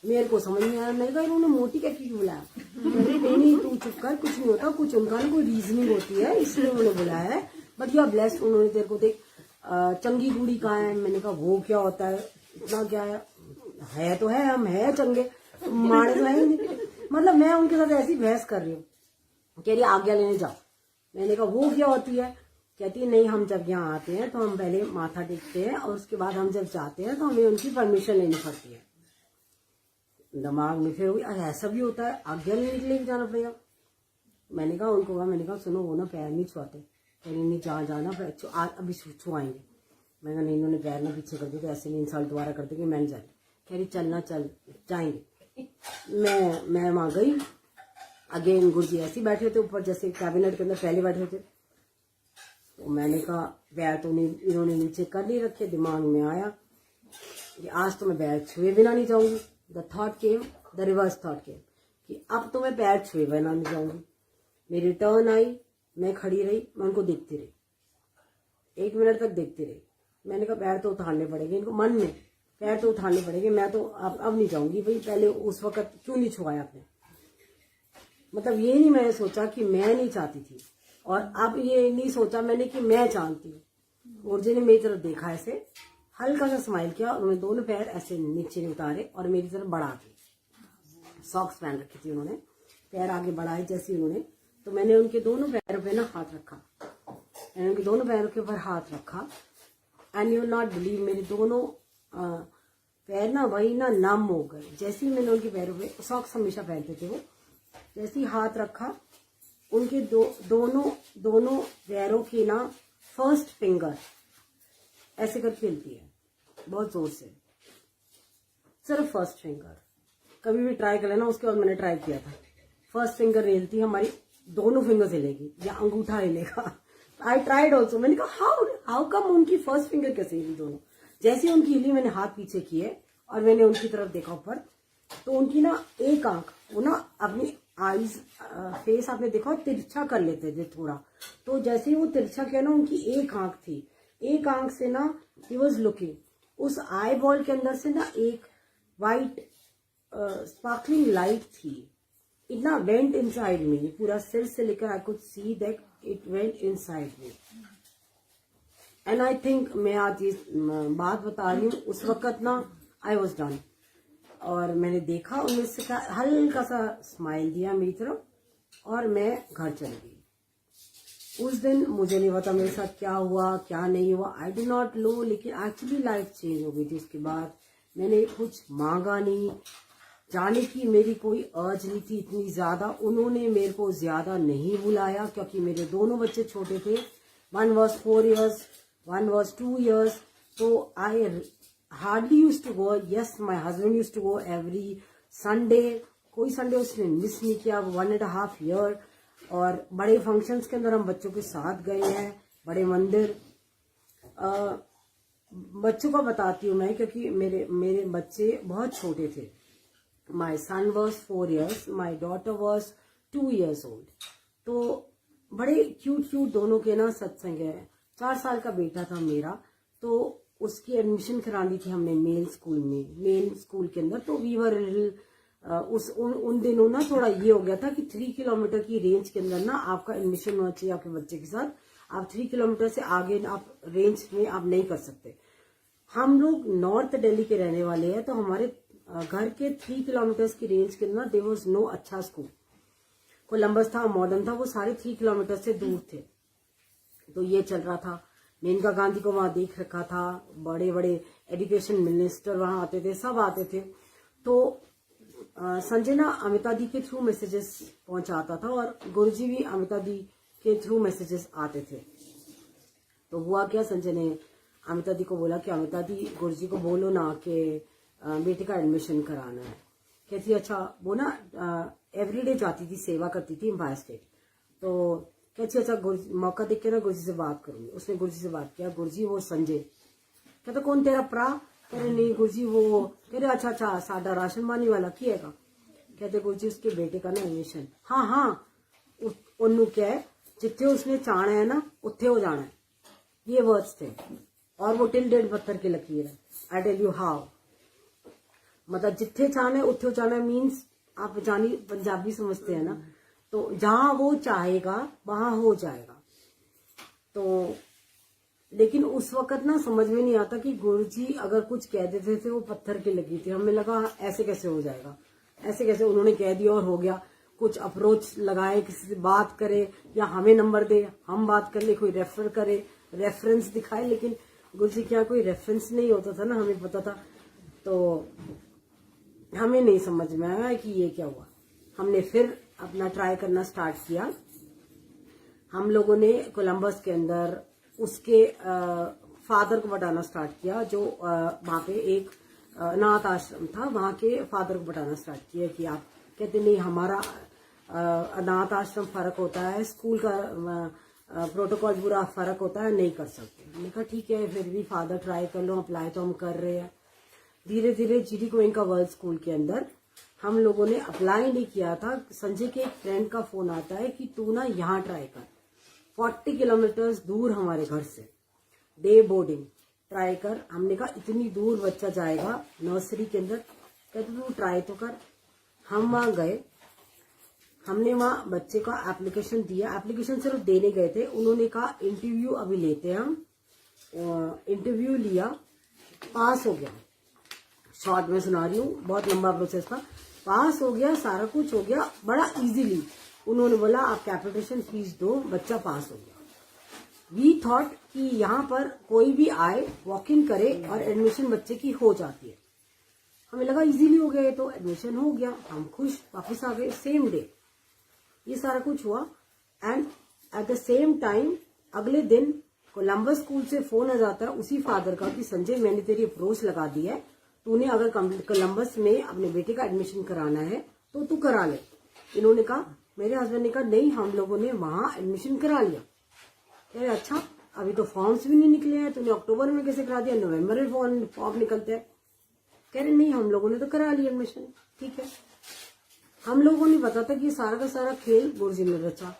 S2: मेरे को समझ नहीं आया, मैंने कहा इन्होंने मोटी क्या क्यों बुलाया। नहीं तू चुप कर, कुछ नहीं होता, कुछ उनका ना कोई रीजनिंग होती है इसलिए उन्होंने बुलाया है, बट यू आर ब्लेस्ड। उन्होंने तेरे को देख चंगी कुड़ी कहाँ है। मैंने कहा वो क्या होता है, इतना क्या है तो है, हम है चंगे, मारे तो है नहीं। मतलब मैं उनके साथ ऐसी बहस कर रही हूँ। कह रही आज्ञा लेने जाओ। मैंने कहा वो क्या होती है। कहती नहीं हम जब यहाँ आते हैं तो हम पहले माथा टेकते हैं और उसके बाद हम जब जाते हैं तो हमें उनकी परमिशन लेनी पड़ती है। दिमाग में फिर ऐसा भी होता है, आज्ञा लेने के लिए भी जाना पड़ेगा। मैंने कहा सुनो वो ना पैर नहीं छुआते। कह रही नहीं जाना अभी छुआएंगे। मैंने कहा नहीं इन्होंने पैर ना पीछे कर दिए तो ऐसे नहीं इंसल्ट दोबारा कर देंगे, मैं नहीं जाती। कह रही चल जाएंगे। मैं वहां गई। अगेन गुरुजी ऐसे बैठे थे ऊपर, जैसे कैबिनेट के अंदर पहले बैठे थे। तो मैंने कहा पैर तो इन्होंने नीचे कर नहीं रखे। दिमाग में आया कि आज तो मैं पैर छुए बिना नहीं जाऊंगी। द रिवर्स थॉट केम कि अब तो मैं पैर छुए बिना नहीं जाऊंगी। मेरी टर्न आई, मैं खड़ी रही, मैं उनको देखती रही, 1 मिनट तक देखती रही। मैंने कहा पैर तो उठाने पड़ेंगे इनको, मन में पैर तो उठाने पड़ेंगे, मैं तो अब नहीं जाऊंगी। भाई पहले उस वक्त क्यों नहीं छुआया आपने। मतलब ये नहीं मैंने सोचा कि मैं नहीं चाहती थी, और अब ये नहीं सोचा मैंने कि मैं चाहती हूँ। गुरुजी ने मेरी तरफ देखा, ऐसे हल्का सा स्माइल किया और उन्होंने दोनों पैर ऐसे नीचे नहीं उतारे और मेरी तरफ बढ़ा दिए। सॉक्स पहन रखी थी उन्होंने, पैर आगे बढ़ाए जैसे उन्होंने। तो मैंने उनके दोनों पैरों पे ना हाथ रखा, मैंने उनके दोनों पैरों के ऊपर हाथ रखा। एंड यू नॉट बिलीव, मेरे दोनों पैर ना वही ना नम हो गए। जैसे ही मैंने उनके पैरों पे, सॉक्स हमेशा पहनते थे वो, जैसे ही हाथ रखा उनके दोनों पैरों की ना फर्स्ट फिंगर ऐसे करके हिलती है बहुत जोर से, सिर्फ फर्स्ट फिंगर। कभी भी ट्राई कर लेना, उसके बाद मैंने ट्राई किया था, फर्स्ट फिंगर नहीं हिलती हमारी, दोनों फिंगर हिलेगी या अंगूठा हिलेगा। आई ट्राइड ऑल्सो, मैंने कहा हाउ कम उनकी फर्स्ट फिंगर कैसे हिली दोनों। जैसे उनकी हिली मैंने हाथ पीछे किए और मैंने उनकी तरफ देखा ऊपर, तो उनकी ना एक आंख, वो ना अपनी आईज फेस आपने देखा तिरछा कर लेते थे थोड़ा, तो जैसे ही वो तिरछा किया ना, उनकी एक आंख थी, एक आंख से ना ही वॉज लुकिंग, उस आई बॉल के अंदर से ना एक वाइट स्पार्कलिंग लाइट थी, इतना वेंट इनसाइड मी, पूरा सिर से लेकर I could see that it went inside me. And I think मैं आज इस बात बता रही हूँ, उस वक्त ना आई वॉज डन, और मैंने देखा, उनमें से हल्का सा स्माइल दिया मेरी तरफ और मैं घर चली गई। उस दिन मुझे नहीं पता मेरे साथ क्या हुआ क्या नहीं हुआ, आई डू नॉट नो, लेकिन एक्चुअली लाइफ चेंज हो गई थी। उसके बाद मैंने कुछ मांगा नहीं, जाने की मेरी कोई अर्ज नहीं थी इतनी ज्यादा। उन्होंने मेरे को ज्यादा नहीं बुलाया क्योंकि मेरे दोनों बच्चे छोटे थे, one was 4 years, one was 2 years, तो आई hardly used to go. Yes, my husband used to go every Sunday. कोई संडे उसने मिस नहीं किया 1.5 year। और बड़े फंक्शंस के अंदर हम बच्चों के साथ गए हैं, बड़े मंदिर। बच्चों का बताती हूँ मैं, क्योंकि मेरे बच्चे बहुत छोटे थे। My son was 4 years, my daughter was 2 years old। तो बड़े क्यूट दोनों के ना सत्संग है। 4 साल का बेटा था मेरा, तो उसकी एडमिशन करानी थी हमने मेल स्कूल के अंदर। तो वी वर उन दिनों ना थोड़ा ये हो गया था कि 3 किलोमीटर की रेंज के अंदर ना आपका एडमिशन होना चाहिए आपके बच्चे के साथ। आप 3 किलोमीटर से आगे आप रेंज में आप नहीं कर सकते। हम लोग नॉर्थ दिल्ली के रहने वाले हैं, तो हमारे घर के 3 किलोमीटर की रेंज के अंदर देयर वाज नो अच्छा स्कूल। कोलंबस था, मॉडर्न था, वो सारे 3 किलोमीटर से दूर थे। तो ये चल रहा था। मेनका गांधी को वहां देख रखा था, बड़े बड़े एजुकेशन मिनिस्टर वहां आते थे, सब आते थे। तो संजय ना अमिता दी के थ्रू मैसेजेस पहुंचाता था और गुरुजी भी अमिता दी के थ्रू मैसेजेस आते थे। तो हुआ क्या, संजय ने अमिता दी को बोला कि अमिता दी गुरुजी को बोलो ना कि बेटे का एडमिशन कराना है। कहती अच्छा, वो ना एवरीडे जाती थी, सेवा करती थी एम्पायर स्टेट। तो कहती अच्छा मौका देख के ना गुरुजी से बात करूंगी। उसने गुरुजी से बात किया, गुरुजी वो संजय। कहता कौन तेरा भरा? कह रहे नहीं गुरुजी वो। कह रहे अच्छा साडा राशन पानी वाला की है का? कहते गुरुजी उसके बेटे का ना एडमिशन। हाँ उन्नू क्या है, जिथे उसने चाहना है ना उत्थे हो जाना है, ये वर्ड्स थे। और वो टिल डेट पत्थर की लकीर है। आई टेल यू हाउ, मतलब जिथे चाहना है उत्थे हो जाना मीन्स आप जानी पंजाबी समझते हैं ना, तो जहां वो चाहेगा वहां हो जाएगा। तो लेकिन उस वक्त ना समझ में नहीं आता कि गुरुजी अगर कुछ कह देते थे वो पत्थर की लगी थी। हमें लगा ऐसे कैसे हो जाएगा, ऐसे कैसे उन्होंने कह दिया और हो गया। कुछ अप्रोच लगाए, किसी से बात करे या हमें नंबर दे, हम बात कर ले, कोई रेफर करे, रेफरेंस दिखाए। लेकिन गुरुजी क्या कोई रेफरेंस नहीं होता था ना, हमें पता था। तो हमें नहीं समझ में आया कि ये क्या हुआ। हमने फिर अपना ट्राई करना स्टार्ट किया। हम लोगों ने कोलंबस के अंदर उसके फादर को बताना स्टार्ट किया, जो वहां पे एक अनाथ आश्रम था, वहां के फादर को बताना स्टार्ट किया कि आप कहते नहीं हमारा अनाथ आश्रम फर्क होता है, स्कूल का प्रोटोकॉल पूरा फर्क होता है, नहीं कर सकते। मैंने कहा ठीक है, फिर भी फादर ट्राई कर लो, अप्लाई तो हम कर रहे हैं। धीरे धीरे जीडी गोयनका वर्ल्ड स्कूल के अंदर हम लोगों ने अप्लाई नहीं किया था। संजय के एक फ्रेंड का फोन आता है कि तू ना यहाँ ट्राई कर, 40 किलोमीटर दूर हमारे घर से, डे बोर्डिंग ट्राई कर। हमने कहा इतनी दूर बच्चा जाएगा नर्सरी के अंदर? कहते तू ट्राई तो कर। हम वहां गए, हमने वहां बच्चे का एप्लीकेशन दिया। एप्लीकेशन सिर्फ देने गए थे, उन्होंने कहा इंटरव्यू अभी लेते हैं हम। इंटरव्यू लिया, पास हो गया। शॉर्ट में सुना रही हूँ, बहुत लंबा प्रोसेस था। पास हो गया, सारा कुछ हो गया बड़ा इजीली। उन्होंने बोला आप कैपिटेशन फीस दो, बच्चा पास हो गया। वी थॉट कि यहाँ पर कोई भी आए, वॉक इन करे और एडमिशन बच्चे की हो जाती है। हमें लगा इजीली हो गया, तो एडमिशन हो गया, हम खुश, वापस आ गए सेम डे। ये सारा कुछ हुआ। And at the same time अगले दिन कोलंबस स्कूल से फोन आ जाता है उसी फादर का कि संजय मैंने तेरी अप्रोच लगा दी है, तूने अगर कोलंबस में अपने बेटे का एडमिशन कराना है तो तू करा ले। इन्होंने कहा, मेरे हस्बैंड ने कहा नहीं हम लोगों ने वहां एडमिशन करा लिया। कह रहे अच्छा अभी तो फॉर्म्स भी नहीं निकले हैं, तूने अक्टूबर में कैसे करा दिया, नवंबर में फॉर्म निकलते हैं। कह रहे नहीं हम लोगों ने तो करा लिया एडमिशन। ठीक है, हम लोगों को नहीं पता था कि सारा का सारा खेल गुरुजी ने रचा।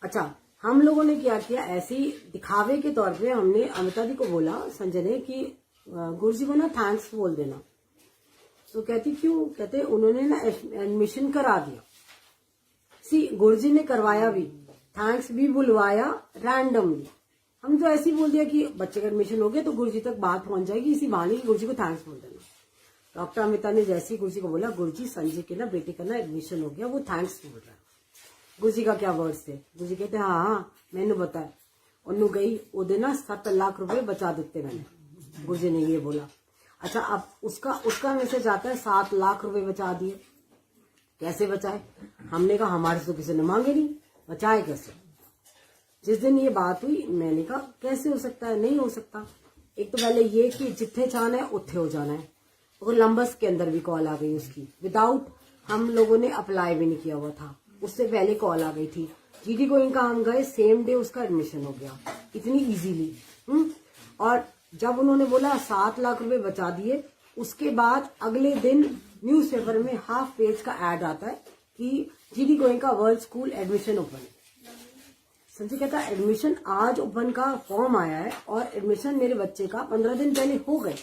S2: अच्छा, हम लोगों ने क्या किया, ऐसे ही दिखावे के तौर पे हमने अमिता जी को बोला, संजय ने, कि गुरुजी को ना थैंक्स बोल देना। तो कहती क्यों, कहते उन्होंने ना एडमिशन करा दिया। सी गुरुजी ने करवाया भी, थैंक्स भी बुलवाया रैंडमली। हम तो ऐसे ही बोल दिया कि बच्चे का एडमिशन हो गया तो गुरुजी तक बात पहुंच जाएगी, इसी बहाने गुरुजी को थैंक्स बोल देना। डॉक्टर अमिता ने जैसे ही गुरुजी को बोला, गुरुजी संजय के ना बेटे का ना एडमिशन हो गया, वो थैंक्स बोल रहा है। गुरुजी का क्या वर्ड्स थे, गुरुजी कहते हाँ मैंने बताया, उन्होंने गई ओदे ना 7 लाख रुपए बचा देते मैंने, गुरुजी ने ये बोला। अच्छा, अब उसका मैसेज आता है 7 लाख रुपए बचा दिए। कैसे बचाए, हमने कहा हमारे से तो किसी ने मांगे नहीं, बचाए कैसे। जिस दिन ये बात हुई मैंने कहा कैसे हो सकता है, नहीं हो सकता। एक तो पहले ये कि जिथे जाना है उत्थे हो जाना है। कोलंबस के अंदर भी कॉल आ गई उसकी, विदाउट हम लोगों ने अप्लाई भी नहीं किया हुआ था, उससे पहले कॉल आ गई थी। जीडी गोइंग का हम गए, सेम डे उसका एडमिशन हो गया, इतनी इजीली। और जब उन्होंने बोला 7 लाख रुपए बचा दिए, उसके बाद अगले दिन न्यूज़पेपर में हाफ पेज का एड आता है कि जीडी गोइंग का world school admission open. Sanjay कहता एडमिशन आज ओपन का फॉर्म आया है और एडमिशन मेरे बच्चे का 15 दिन पहले हो गए,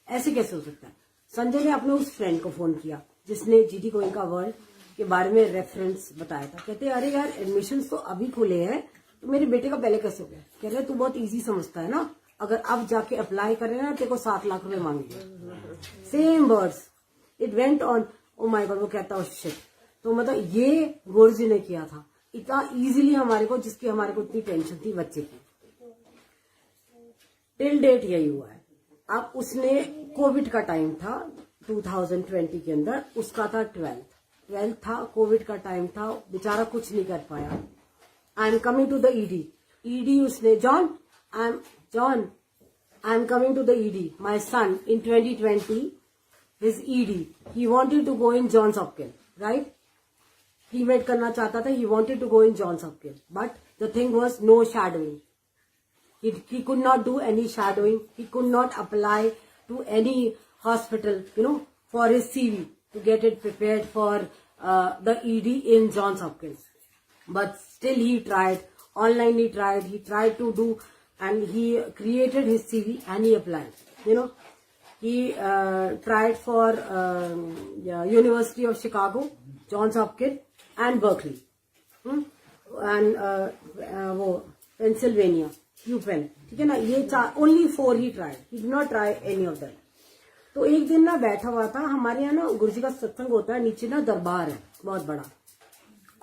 S2: ऐसे कैसे हो सकता है। संजय ने अपने उस फ्रेंड को फोन किया जिसने जीडी गोइंग का वर्ल्ड के बारे में रेफरेंस बताया था। कहते अरे यार एडमिशन तो अभी खुले हैं, तो मेरे बेटे का पहले कैसे हो गया। कह रहे तू बहुत इजी समझता है ना, अगर अब जाके अप्लाई करे ना तेरे को 7 लाख रुपए मांगेंगे। Same words it went on. Oh my God, वो कहता शिट। तो मतलब ये गुरुजी ने किया था इतना इजीली हमारे को, जिसकी हमारे को इतनी टेंशन थी बच्चे की। टिल डेट यही हुआ है। अब उसने कोविड का टाइम था 2020 के अंदर, उसका था 12th था, कोविड का टाइम था, बेचारा कुछ नहीं कर पाया। I am coming to the ED उसने John I am coming to the ED my son in 2020 his ED he wanted to go in Johns Hopkins, right. Premed करना चाहता था, he wanted to go in Johns Hopkins, but the thing was no shadowing. He could not do any shadowing. He could not apply to any hospital, for his CV to get it prepared for the ED in Johns Hopkins. But still he tried. Online he tried to do, and he created his CV and he applied. He tried for University of Chicago, Johns Hopkins, and Berkeley, and वो Pennsylvania, UPenn, ठीक है ना। ये only 4 he try, he did not try any of them. तो एक दिन ना बैठा हुआ था, हमारे यहाँ ना गुरुजी का सत्संग होता है, नीचे ना दरबार है बहुत बड़ा।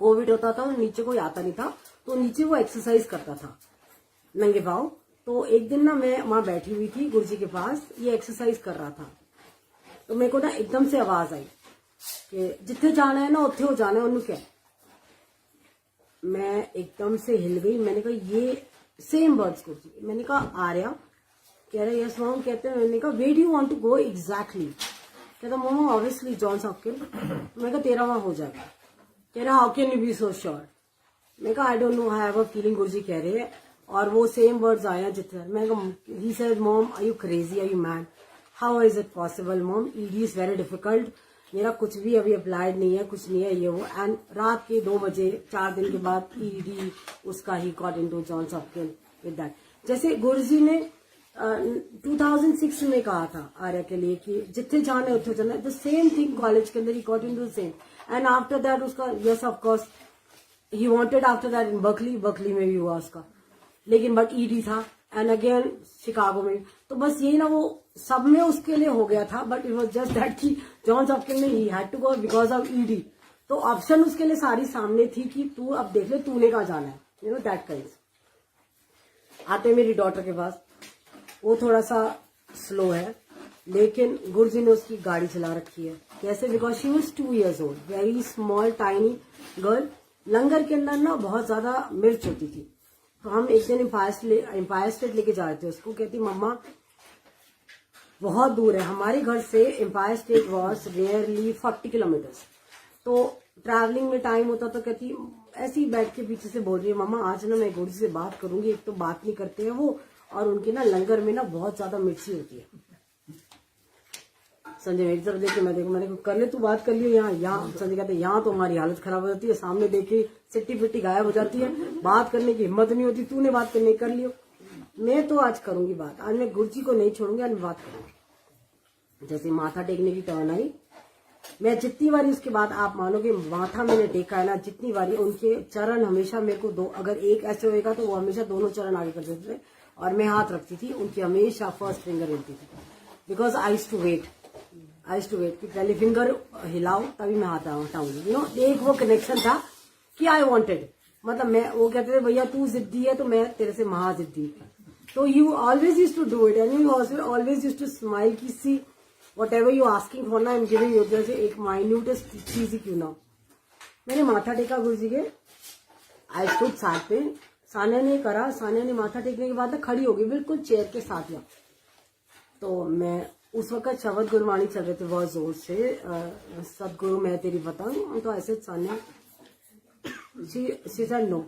S2: कोविड होता था, नीचे कोई आता नहीं था, तो नीचे वो एक्सरसाइज करता था नंगे पाँव। तो एक दिन ना मैं वहां बैठी हुई थी गुरुजी के पास, ये एक्सरसाइज कर रहा था, तो मेरे को ना एकदम से आवाज आई कि जिथे जाना है ना उत्थे हो जाना है। उन्होंने क्या, मैं एकदम से हिल गई। मैंने कहा ये सेम वर्ड्स को, मैंने कहा आर्या, कह रहे यस मॉम। कहते हैं, मैंने कहा where do you want to go exactly. कहता मॉम ऑब्वियसली जॉन्स हॉपकिंस। मैंने कहा तेरा वहां हो जाएगा। कह रहा how can you be so sure. मैं कहा I don't know, I have a feeling Guruji कह रहे हैं, और वो सेम वर्ड्स आया जितने। मैं कहा he said mom are you crazy, are you mad, how is it possible mom, ED is very difficult, मेरा कुछ भी अभी अप्लाइड नहीं है, कुछ नहीं है ये वो। एंड रात के 2 बजे 4 दिन के बाद ईडी उसका he got into Johns Hopkins with that. जैसे गुरुजी ने 2006 में कहा था आर्या के लिए कि जिथे जाना है उथे जाना है, द सेम थिंग कॉलेज के अंदर he got into the same. And after that उसका yes of course he wanted after that in Berkeley में भी हुआ उसका, लेकिन बट ईडी था। एंड अगेन शिकागो में, तो बस यही ना वो सब में उसके लिए हो गया था। But it was just that कि जॉन्स हॉपकिंस में he had to go because of ED. तो ऑप्शन उसके लिए सारी सामने थी कि तू अब देख ले तूने कहाँ जाना है, दैट काइंड। आते मेरी डॉटर के पास, वो थोड़ा सा स्लो है, लेकिन गुरुजी ने उसकी गाड़ी चला रखी है। कैसे, because she was 2 years old, very small tiny girl. लंगर के अंदर ना बहुत ज्यादा मिर्च होती थी, तो हम एक दिन एम्पायर स्टेट लेके जा रहे थे उसको, कहती मम्मा बहुत दूर है हमारे घर से, Empire State was nearly 40 kilometres, तो ट्रैवलिंग में टाइम होता, तो कहती ऐसे ही बैठ के पीछे से बोल रही है मम्मा आज ना मैं गुरुजी से बात करूंगी, एक तो बात नहीं करते हैं वो, और उनके ना लंगर में ना बहुत ज्यादा मिर्ची होती है। संजय मेरी तरफ देखे, मैंने कर ले तू बात कर लियो यहाँ संजय कहते यहाँ तो हमारी हालत खराब हो जाती है, सामने देखे सिट्टी पिट्टी गायब हो जाती है, बात करने की हिम्मत नहीं होती, तूने बात करने कर लियो। मैं तो आज करूंगी बात, आज मैं गुरुजी को नहीं छोड़ूंगी, आज मैं बात करूंगी। जैसे माथा टेकने की टर्न आई, मैं जितनी बारी उसके बाद आप मानोगे माथा मैंने टेका है ना, जितनी बारी उनके चरण हमेशा मेरे को दो, अगर एक ऐसे होएगा तो वो हमेशा दोनों चरण आगे कर देते थे और मैं हाथ रखती थी, उनकी हमेशा फर्स्ट फिंगर हिलती थी, because I used to wait कि पहले फिंगर हिलाओ तभी मैं हाथ हटाऊंगी, यू नो। एक वो कनेक्शन था कि आई वांटेड, मतलब मैं, वो कहते थे भैया तू जिद्दी है तो मैं तेरे से महा जिद्दी, तो you always used to do it and you always used to smile की see whatever you asking for ना, I'm giving you, जैसे एक माइन्यूटेस्ट चीज ही क्यों ना। मैंने माथा टेका गुरुजी के, आई स्टूड साथ पे, सानिया ने करा, सानिया ने माथा टेकने के बाद ना खड़ी हो गई बिल्कुल चेयर के साथ में। तो मैं उस वक्त शब्द गुरबाणी चल रहे थे बहुत जोर से, सदगुरु मैं तेरी पतंग, तो ऐसे सानिया शी सेड नो,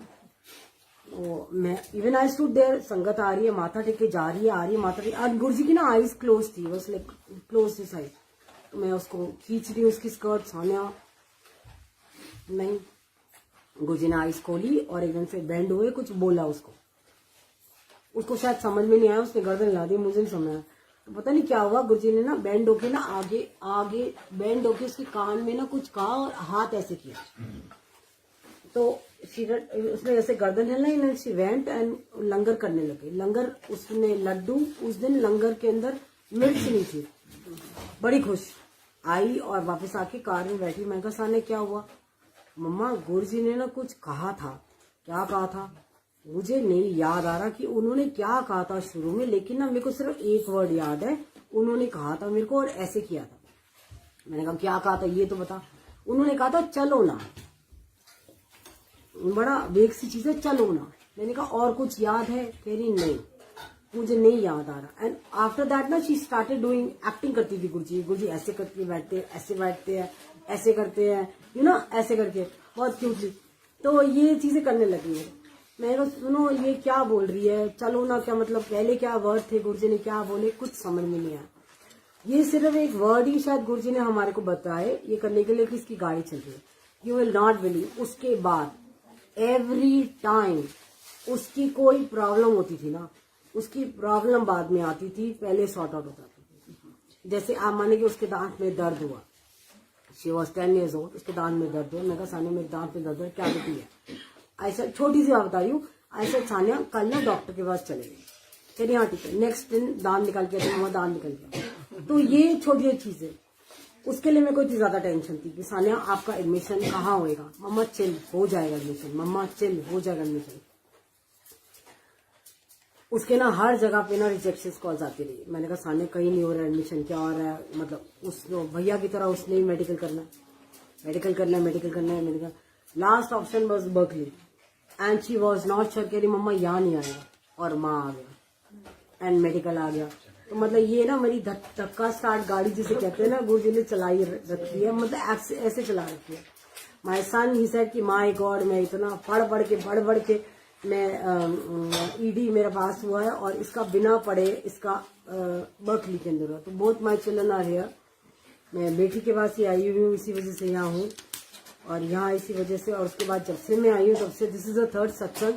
S2: मैं इवन आई स्टूड देयर, संगत आ रही है, माथा टेक के जा रही है, आ रही है माथा टेक, और गुरुजी की ना आईज क्लोज थी, बस लाइक क्लोज दिस आई, तो मैं उसको खींच रही हूँ उसकी स्कर्ट, सानिया नहीं, गुरुजी ने आईज खोली और एकदम से बेंड हुए, कुछ बोला उसको शायद समझ में नहीं आया, उसने गर्दन हिला दी, मुझे नहीं समझ आया, तो पता नहीं क्या हुआ, गुरुजी ने ना बेंड होके ना आगे बेंड होके उसके कान में ना कुछ कहा और हाथ ऐसे किया, तो उसने ऐसे गर्दन हिलना, शी वेंट एंड लंगर करने लगे। लंगर उसने लड्डू, उस दिन लंगर के अंदर मिर्च नहीं थी, बड़ी खुश आई और वापस आके कार में बैठी। मैं कहा साने क्या हुआ? मम्मा गुरुजी ने ना कुछ कहा था। क्या कहा था मुझे नहीं याद आ रहा कि उन्होंने क्या कहा था शुरू में, लेकिन ना मेरे को सिर्फ एक वर्ड याद है, उन्होंने कहा था मेरे को और ऐसे किया था। मैंने कहा क्या कहा था ये तो बता। उन्होंने कहा था चलो ना, बड़ा वेग सी चीज है, चलो ना। मैंने कहा और कुछ याद है? कह रही नहीं मुझे नहीं याद आ रहा। एंड आफ्टर दैट ना शी स्टार्टेड डूइंग, एक्टिंग करती थी गुरुजी ऐसे करके बैठते, ऐसे बैठते हैं, ऐसे करते हैं, यू नो ऐसे करके, बहुत क्यूटली। तो ये चीजें करने लगी है। मैंने कहा सुनो ये क्या बोल रही है, चलो ना क्या मतलब, पहले क्या वर्ड थे गुरुजी ने क्या बोले, कुछ समझ में नहीं आया। ये सिर्फ एक वर्ड ही शायद गुरुजी ने हमारे को बताए ये करने के लिए कि इसकी गाड़ी चल रही है। यू विल नॉट बिलीव, उसके बाद एवरी टाइम उसकी कोई प्रॉब्लम होती थी ना, उसकी प्रॉब्लम बाद में आती थी, पहले सॉर्ट आउट होता था। जैसे आप माने कि उसके दांत में दर्द हुआ, शी वॉज 10 years old, उसके दांत में दर्द हुआ। मैं कहा सानिया मेरे दांत में दर्द है, क्या होती है? ऐसा छोटी सी बात बता रही हूँ, ऐसा सानिया कल ना डॉक्टर के पास चले गए। चलिए हाँ ठीक है, नेक्स्ट दिन दांत निकल के आते, मम्मा दांत निकल गया। तो ये छोटी चीजें, उसके लिए मेरे को इतनी ज्यादा टेंशन थी कि सानिया आपका एडमिशन कहाँ होएगा। मम्मा चिल हो जाएगा एडमिशन, मम्मा चिल हो जाएगा एडमिशन। उसके ना हर जगह पे ना रिजेक्शन कॉल्स आती रही। मैंने कहा सानिया कहीं नहीं हो रहा एडमिशन, क्या हो रहा है? मतलब उस भैया की तरह उसने भी मेडिकल करना है। मैंने कहा last option was Berkeley and she was not sure. कह रही मम्मा यहाँ नहीं आएगा, और माँ आ गया एंड मेडिकल आ गया। तो मतलब ये ना मेरी धक्का स्टार्ट गाड़ी जिसे कहते हैं ना, गुरुजी ने चलाई रखी है, मतलब ऐसे चला रखी है। माय सन ही सेड कि माय गॉड, मैं इतना पढ़ के मैं ईडी मेरे पास हुआ है और इसका बिना पढ़े इसका बर्कली के अंदर हुआ। तो बहुत माय चिल्ड्रन आर हियर। मैं बेटी के पास ही आई हुई हूँ, इसी वजह से यहाँ हूँ और यहाँ इसी वजह से। और उसके बाद जब से मैं आई हूँ तब से दिस इज द थर्ड सत्संग।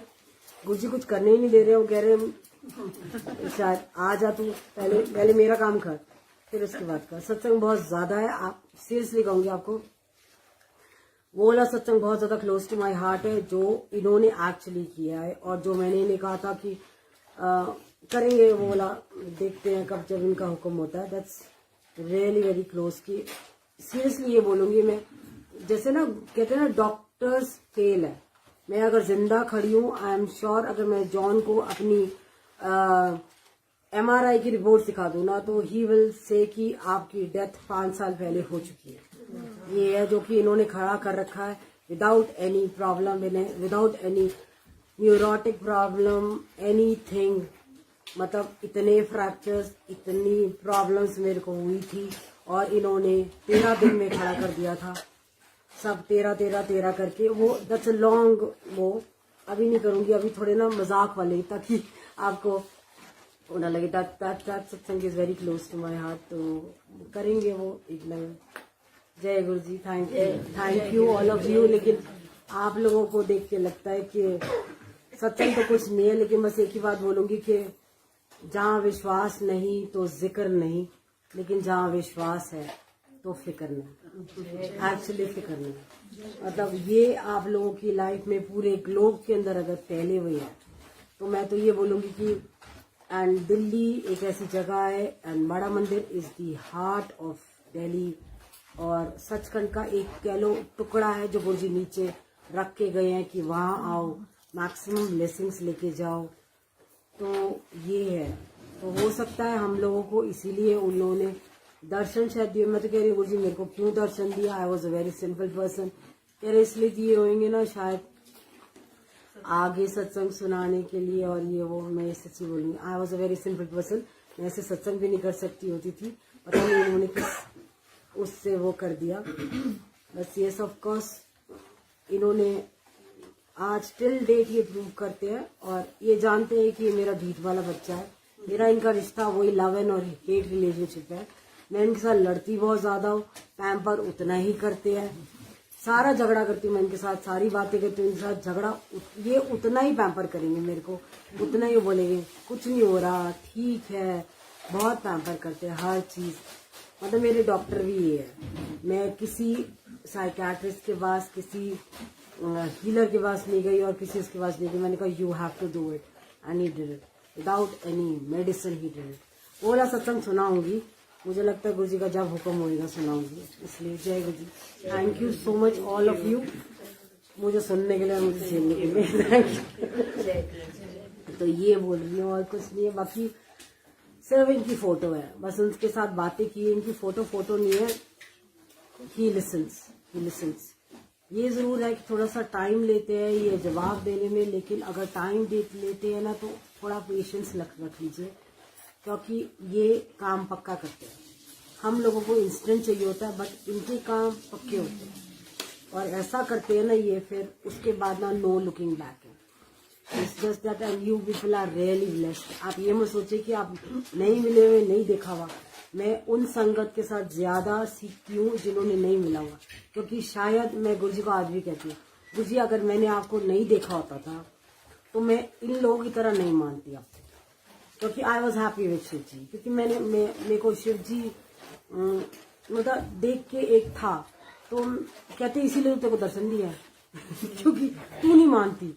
S2: गुरुजी कुछ करने ही नहीं दे रहे हो, कह रहे शायद आ जा तू, पहले मेरा काम कर फिर उसके बाद कर। सत्संग बहुत ज्यादा है, आप सीरियसली कहूंगी आपको, वो वाला सत्संग बहुत ज्यादा क्लोज टू माय हार्ट है जो इन्होंने एक्चुअली किया है। और जो मैंने इन्हें कहा था कि करेंगे वो वाला, देखते हैं कब जब इनका हुक्म होता है। दैट्स रियली वेरी क्लोज की सीरियसली ये बोलूंगी मैं। जैसे ना कहते हैं ना डॉक्टर्स फेल है, मैं अगर जिंदा खड़ी हूँ आई एम श्योर अगर मैं जॉन को अपनी MRI की रिपोर्ट दिखा दूं ना तो ही विल से कि आपकी डेथ 5 साल पहले हो चुकी है। ये है जो कि इन्होंने खड़ा कर रखा है without any problem, without any neurotic problem, anything, मतलब इतने फ्रैक्चर्स, इतनी प्रॉब्लम्स मेरे को हुई थी और इन्होंने 13 दिन में खड़ा कर दिया था सब। 13 करके वो दैट्स अ लॉन्ग, वो अभी नहीं करूंगी, अभी थोड़े ना मजाक वाले, ताकि आपको होना लगे that satsang is very close to my heart, तो करेंगे वो एक दिन। जय Guru ji, thank you all of you. लेकिन आप लोगों को देख के लगता है कि सत्संग तो कुछ नहीं है, लेकिन बस एक ही बात बोलूंगी कि जहाँ विश्वास नहीं तो जिक्र नहीं, लेकिन जहाँ विश्वास है तो फिक्र नहीं, एक्चुअली फिक्र नहीं। मतलब ये आप लोगों की लाइफ में पूरे ग्लोब के अंदर अगर फैले हुए है, तो मैं तो ये बोलूंगी कि एंड दिल्ली एक ऐसी जगह है, एंड बड़ा मंदिर is the heart of Delhi, और सचखंड का एक कह लो टुकड़ा है जो गुरुजी नीचे रख के गए हैं कि वहां आओ, मैक्सिमम ब्लेसिंग्स लेके जाओ। तो ये है, तो हो सकता है हम लोगों को इसीलिए उन लोगों ने दर्शन शायद दिए। मैं तो कह रही हूँ गुरुजी मेरे को क्यों दर्शन दिया, आई was a very simple person. कह रहे इसलिए दिए होंगे ना शायद आगे सत्संग सुनाने के लिए, और ये वो, मैं सच्ची बोलूंगी आई was a very simple person, मैं ऐसे सत्संग भी नहीं कर सकती होती थी, पता नहीं उन्होंने किस उससे वो कर दिया। बस ये ऑफ कोर्स इन्होंने आज टिल डेट ये प्रूव करते हैं, और ये जानते हैं कि ये मेरा भीत वाला बच्चा है। मेरा इनका रिश्ता वही लव एंड और हेट रिलेशनशिप है। मैं इनके साथ लड़ती बहुत ज्यादा हूँ, पैम्पर उतना ही करते हैं, सारा झगड़ा करती हूँ मैं इनके साथ, सारी बातें करती हूँ इनके साथ, झगड़ा ये उतना ही पैम्पर करेंगे मेरे को, उतना ही बोलेंगे कुछ नहीं हो रहा, ठीक है, बहुत पैम्पर करते हैं हर चीज। मतलब मेरे डॉक्टर भी ये है, मैं किसी साइकियाट्रिस्ट के पास, किसी हीलर के पास नहीं गई और किसी उसके पास नहीं गई, मैंने कहा you have to do it, and he did it without any medicine, he did it. वो वाला सत्संग सुनाऊंगी, मुझे लगता है गुरुजी का जब हुक्म होएगा सुनाऊंगी, इसलिए जय Guruji. Thank you so much all of you, मुझे सुनने के लिए, मुझे सुनने के लिए थैंक यू। तो ये बोल रही हूँ और कुछ नहीं है, बाकी सिर्फ इनकी फोटो है, बस उनके साथ बातें की, इनकी फोटो नहीं है। ही लिसन्स। ये जरूर है कि थोड़ा सा टाइम लेते हैं ये जवाब देने में, लेकिन अगर टाइम लेते हैं ना तो थोड़ा पेशेंस रख लीजिए, क्योंकि ये काम पक्का करते हैं। हम लोगों को इंस्टेंट चाहिए होता है, बट इनके काम पक्के होते हैं, और ऐसा करते हैं ना ये, फिर उसके बाद ना नो लुकिंग बैक है। It's just that and you people are really blessed. आप ये मत सोचिए कि आप नहीं मिले हुए, नहीं देखा हुआ। मैं उन संगत के साथ ज्यादा सीखती हूँ जिन्होंने नहीं मिला हुआ, क्योंकि शायद मैं गुरुजी को आज भी कहती हूँ, गुरुजी अगर मैंने आपको नहीं देखा होता था तो मैं इन लोगों की तरह नहीं मानती आपको, क्योंकि I was happy with Shiv ji, क्योंकि मेरे को शिव जी मतलब देख के एक था, तो कहते इसीलिए तेरे को दर्शन दिया है क्योंकि तू नहीं मानती,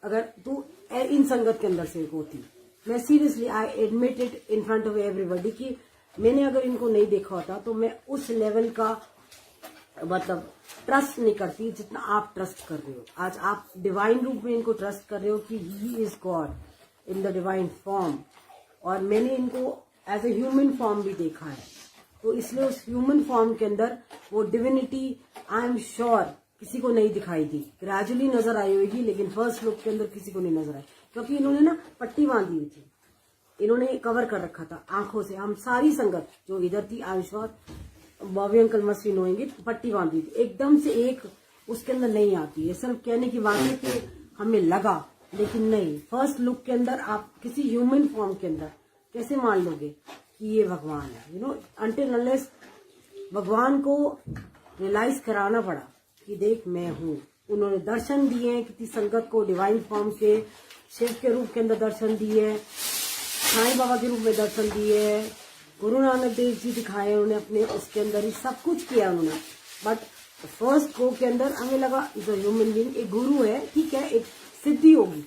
S2: अगर तू इन संगत के अंदर से होती। मैं seriously I admit it in front of everybody कि मैंने अगर इनको नहीं देखा होता तो मैं उस लेवल का मतलब ट्रस्ट नहीं करती जितना आप ट्रस्ट कर रहे हो। आज आप डिवाइन रूप में इनको ट्रस्ट कर रहे हो कि he is God in the divine form, और मैंने इनको एज ए ह्यूमन फॉर्म भी देखा है, तो इसलिए उस ह्यूमन फॉर्म के अंदर वो डिविनिटी आई एम श्योर किसी को नहीं दिखाई दी, ग्रेजुअली नजर आई होगी, लेकिन फर्स्ट लुक के अंदर किसी को नहीं नजर आई, क्योंकि इन्होंने ना पट्टी बांधी हुई थी, इन्होंने कवर कर रखा था आंखों से। हम सारी संगत जो इधर थी, I am sure Bobby uncle मस्त भी नोएंगे, पट्टी बांधी थी एकदम से, एक उसके अंदर नहीं आती है। सिर्फ कहने की बात है कि हमें लगा, लेकिन नहीं, फर्स्ट लुक के अंदर आप किसी ह्यूमन फॉर्म के अंदर कैसे मान लोगे कि ये भगवान है? यू नो, अनटिल अनलेस भगवान को रियलाइज कराना पड़ा कि देख मैं हूँ। उन्होंने दर्शन दिए हैं किसी संगत को, डिवाइन फॉर्म के, शिव के रूप के अंदर दर्शन दिए, साईं बाबा के रूप में दर्शन दिए, गुरु नानक देव जी दिखाए उन्होंने अपने उसके अंदर ही सब कुछ किया उन्होंने। बट फर्स्ट गो के अंदर हमें लगा इज अ ह्यूमन बीइंग, एक गुरु है, ठीक है, एक सिद्धि होगी,